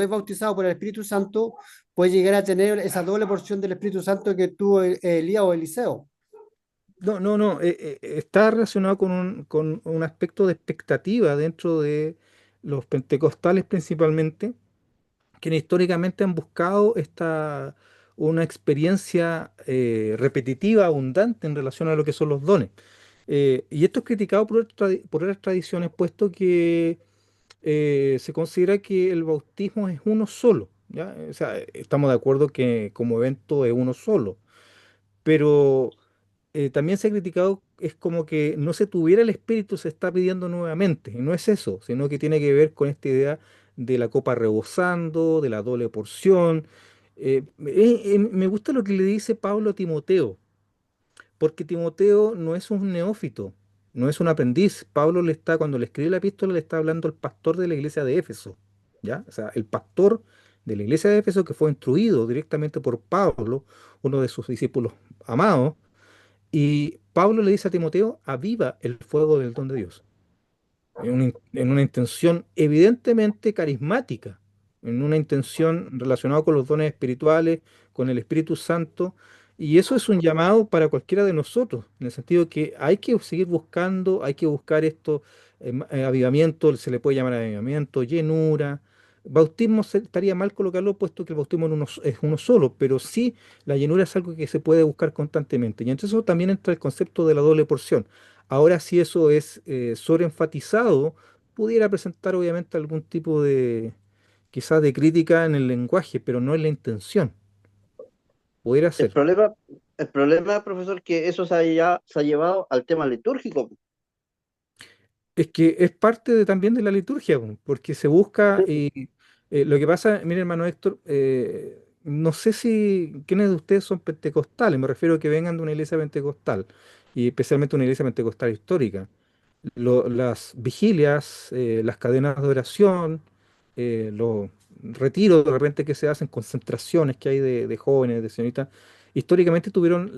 Speaker 4: es bautizado por el Espíritu Santo, puede llegar a tener esa doble porción del Espíritu Santo que tuvo Elías o Eliseo.
Speaker 1: No, está relacionado con un aspecto de expectativa dentro de los pentecostales principalmente, que históricamente han buscado una experiencia repetitiva, abundante en relación a lo que son los dones. Y esto es criticado por otras tradiciones, puesto que se considera que el bautismo es uno solo, ¿ya? O sea, estamos de acuerdo que como evento es uno solo, pero también se ha criticado, es como que no se tuviera el espíritu, se está pidiendo nuevamente, y no es eso, sino que tiene que ver con esta idea de la copa rebosando, de la doble porción. Me gusta lo que le dice Pablo a Timoteo, porque Timoteo no es un neófito, no es un aprendiz. Pablo le está, cuando le escribe la epístola, le está hablando al pastor de la iglesia de Éfeso, ¿ya? O sea, el pastor de la iglesia de Éfeso que fue instruido directamente por Pablo, uno de sus discípulos amados, Y Pablo le dice a Timoteo, aviva el fuego del don de Dios en una intención evidentemente carismática, en una intención relacionada con los dones espirituales, con el Espíritu Santo, y eso es un llamado para cualquiera de nosotros, en el sentido de que hay que seguir buscando, hay que buscar esto, avivamiento, se le puede llamar avivamiento, llenura. Bautismo estaría mal colocarlo, puesto que el bautismo es uno solo, pero sí la llenura es algo que se puede buscar constantemente. Y entonces eso también entra el concepto de la doble porción. Ahora, si eso es sobreenfatizado, pudiera presentar obviamente algún tipo de, quizás de crítica en el lenguaje, pero no en la intención. Pudiera
Speaker 3: El
Speaker 1: ser.
Speaker 3: problema, el problema, profesor, que eso se ha llevado al tema litúrgico.
Speaker 1: Es que es parte también de la liturgia, po, porque se busca, y lo que pasa, mire hermano Héctor, no sé si quiénes de ustedes son pentecostales, me refiero a que vengan de una iglesia pentecostal, y especialmente una iglesia pentecostal histórica. Las vigilias, las cadenas de oración, los retiros de repente que se hacen, concentraciones que hay de jóvenes, de señoritas, históricamente tuvieron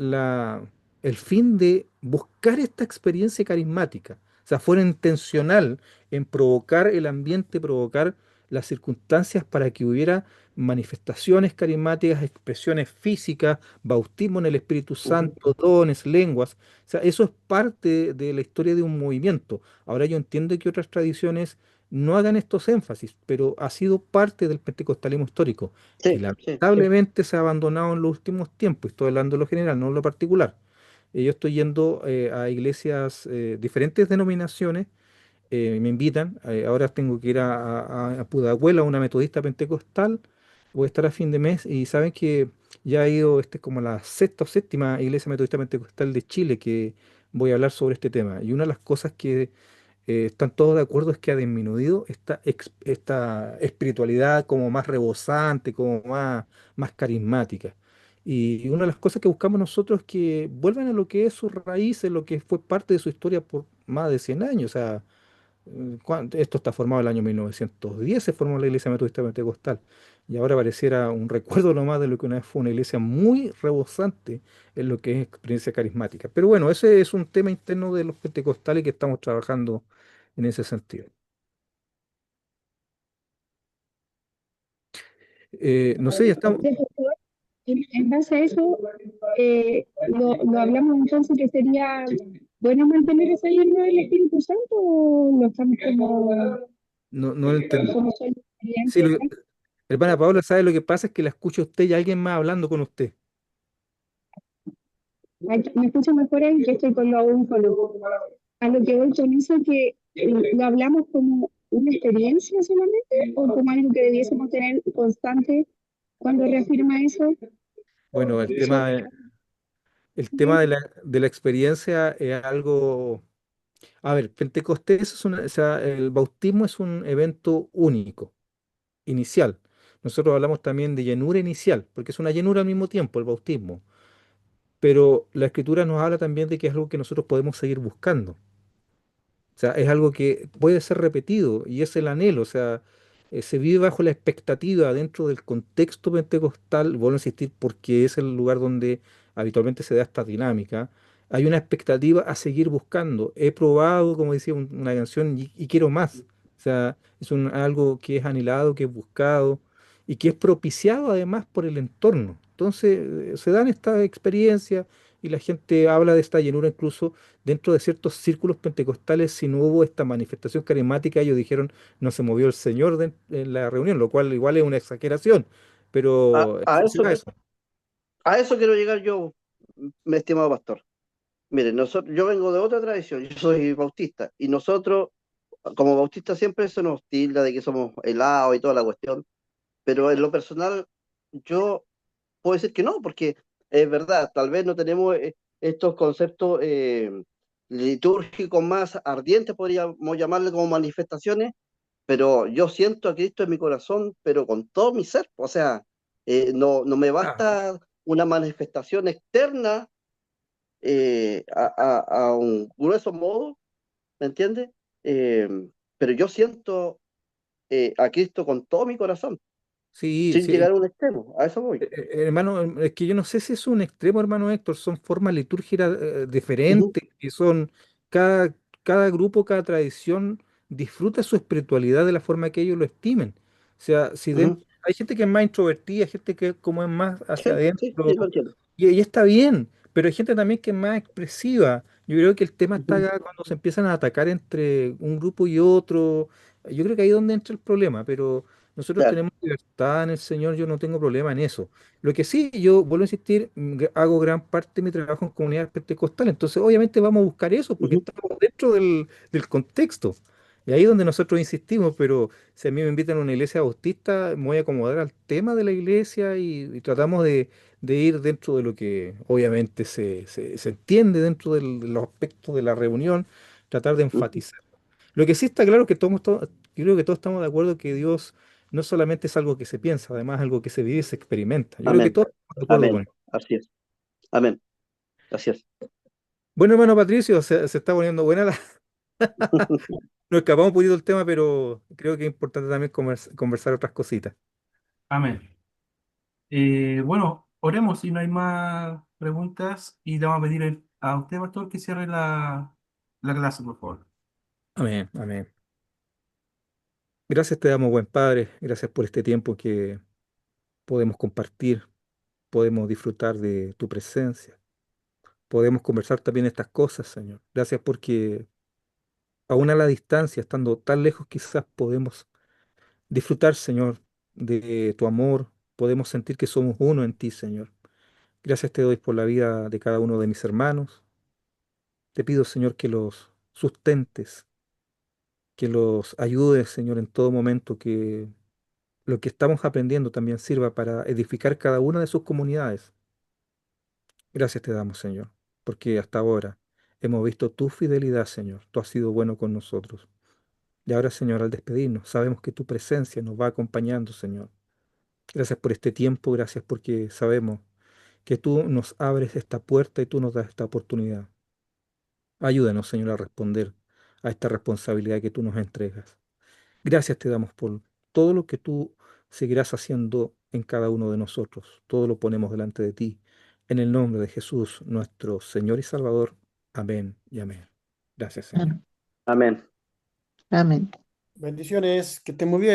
Speaker 1: el fin de buscar esta experiencia carismática. O sea, fueron intencional en provocar el ambiente, provocar las circunstancias para que hubiera manifestaciones carismáticas, expresiones físicas, bautismo en el Espíritu
Speaker 3: Ujú.
Speaker 1: Santo, dones, lenguas. O sea, eso es parte de la historia de un movimiento. Ahora yo entiendo que otras tradiciones no hagan estos énfasis, pero ha sido parte del pentecostalismo histórico, que
Speaker 3: Sí, sí, sí.
Speaker 1: lamentablemente se ha abandonado en los últimos tiempos. Estoy hablando de lo general, no de lo particular. Yo estoy yendo a iglesias, diferentes denominaciones, me invitan. Ahora tengo que ir a Pudahuel, a una metodista pentecostal. Voy a estar a fin de mes y saben que ya he ido, este es como la sexta o séptima iglesia metodista pentecostal de Chile que voy a hablar sobre este tema. Y una de las cosas que están todos de acuerdo es que ha disminuido esta espiritualidad como más rebosante, como más carismática. Y una de las cosas que buscamos nosotros es que vuelvan a lo que es sus raíces, lo que fue parte de su historia por más de 100 años. O sea, esto está formado en el año 1910, se formó la Iglesia Metodista Pentecostal. Y ahora pareciera un recuerdo nomás de lo que una vez fue una iglesia muy rebosante en lo que es experiencia carismática. Pero bueno, ese es un tema interno de los pentecostales que estamos trabajando en ese sentido. No sé, ya estamos.
Speaker 5: Profesor, en base a eso, lo hablamos entonces que sería bueno mantener esa llenura del Espíritu Santo o lo estamos
Speaker 1: No lo entendí.
Speaker 5: como solo
Speaker 1: Sí,
Speaker 5: experiencia.
Speaker 1: hermana Paola, ¿sabe lo que pasa? Es que la escucha a usted y alguien más hablando con usted.
Speaker 5: Me escucho mejor ahí que estoy con los audífonos. A lo que voy con eso que lo hablamos como una experiencia solamente o como algo que debiésemos tener constante cuando reafirma eso.
Speaker 1: Bueno,
Speaker 5: So-
Speaker 1: el tema de la experiencia es algo. A ver, Pentecostés o sea, el bautismo es un evento único, inicial. Nosotros hablamos también de llenura inicial, porque es una llenura al mismo tiempo, el bautismo. Pero la Escritura nos habla también de que es algo que nosotros podemos seguir buscando. O sea, es algo que puede ser repetido y es el anhelo. O sea, se vive bajo la expectativa dentro del contexto pentecostal, vuelvo a insistir, porque es el lugar donde habitualmente se da esta dinámica. Hay una expectativa a seguir buscando. He probado, como decía una canción, y quiero más. O sea, es algo que es anhelado, que es buscado y que es propiciado además por el entorno. Entonces, se dan estas experiencias y la gente habla de esta llenura incluso dentro de ciertos círculos pentecostales. Si no hubo esta manifestación carismática, ellos dijeron, no se movió el Señor en la reunión, lo cual igual es una exageración,
Speaker 3: A,
Speaker 1: pero
Speaker 3: a
Speaker 1: se
Speaker 3: eso,
Speaker 1: da eso.
Speaker 3: a eso quiero llegar yo, mi estimado pastor. Mire, yo vengo de otra tradición, yo soy bautista, y nosotros, como bautistas, siempre se nos tilda de que somos helados y toda la cuestión, pero en lo personal, yo puedo decir que no, porque es verdad, tal vez no tenemos estos conceptos litúrgicos más ardientes, podríamos llamarle como manifestaciones, pero yo siento a Cristo en mi corazón, pero con todo mi ser. O sea, no me
Speaker 1: Ah,
Speaker 3: basta una manifestación externa a un grueso modo, ¿me entiendes? Eh, pero yo siento a Cristo con todo mi corazón.
Speaker 1: Sí,
Speaker 3: sin
Speaker 1: sí.
Speaker 3: llegar a un extremo, a eso voy.
Speaker 1: Hermano, es que yo no sé si es un extremo, hermano Héctor, son formas litúrgicas
Speaker 3: Ujú,
Speaker 1: diferentes, y son cada, cada grupo, cada tradición disfruta su espiritualidad de la forma que ellos lo estimen. O sea, si
Speaker 3: ujú.
Speaker 1: hay gente que es más introvertida, gente que como es más hacia
Speaker 3: Sí, sí,
Speaker 1: adentro,
Speaker 3: sí, lo entiendo.
Speaker 1: y está bien, pero hay gente también que es más expresiva. Yo creo que el tema está
Speaker 3: Ujú,
Speaker 1: acá cuando se empiezan a atacar entre un grupo y otro. Yo creo que ahí es donde entra el problema, pero nosotros
Speaker 3: claro.
Speaker 1: tenemos libertad en el Señor, yo no tengo problema en eso. Lo que sí, yo vuelvo a insistir, hago gran parte de mi trabajo en comunidades pentecostales, entonces obviamente vamos a buscar eso porque
Speaker 3: Ujú,
Speaker 1: estamos dentro del contexto. Y ahí es donde nosotros insistimos, pero si a mí me invitan a una iglesia bautista, me voy a acomodar al tema de la iglesia y tratamos de ir dentro de lo que obviamente se entiende dentro de los aspectos de la reunión, tratar de
Speaker 3: ujú.
Speaker 1: enfatizar. Lo que sí está claro que yo creo que todos estamos de acuerdo que Dios no solamente es algo que se piensa, además es algo que se vive y se experimenta. Yo creo que
Speaker 3: Amén,
Speaker 1: todos estamos de acuerdo con
Speaker 3: amén.
Speaker 1: eso.
Speaker 3: Así es. Amén. Así es.
Speaker 1: Bueno, hermano Patricio, se está poniendo buena la... Nos escapamos un poquito del tema, pero creo que es importante también conversar otras cositas.
Speaker 2: Amén. Bueno, oremos si no hay más preguntas y le vamos a pedir a usted, pastor, que cierre la clase, por favor.
Speaker 1: Amén, amén. Gracias te damos, buen Padre. Gracias por este tiempo que podemos compartir, podemos disfrutar de tu presencia, podemos conversar también estas cosas, Señor. Gracias porque aún a la distancia, estando tan lejos, quizás podemos disfrutar, Señor, de tu amor, podemos sentir que somos uno en ti, Señor. Gracias te doy por la vida de cada uno de mis hermanos. Te pido, Señor, que los sustentes, que los ayudes, Señor, en todo momento, que lo que estamos aprendiendo también sirva para edificar cada una de sus comunidades. Gracias te damos, Señor, porque hasta ahora hemos visto tu fidelidad, Señor. Tú has sido bueno con nosotros. Y ahora, Señor, al despedirnos, sabemos que tu presencia nos va acompañando, Señor. Gracias por este tiempo, gracias porque sabemos que tú nos abres esta puerta y tú nos das esta oportunidad. Ayúdanos, Señor, a responder a esta responsabilidad que tú nos entregas. Gracias te damos por todo lo que tú seguirás haciendo en cada uno de nosotros. Todo lo ponemos delante de ti. En el nombre de Jesús, nuestro Señor y Salvador. Amén y amén. Gracias, Señor.
Speaker 3: Amén.
Speaker 6: Amén.
Speaker 4: Bendiciones, que estén muy bien.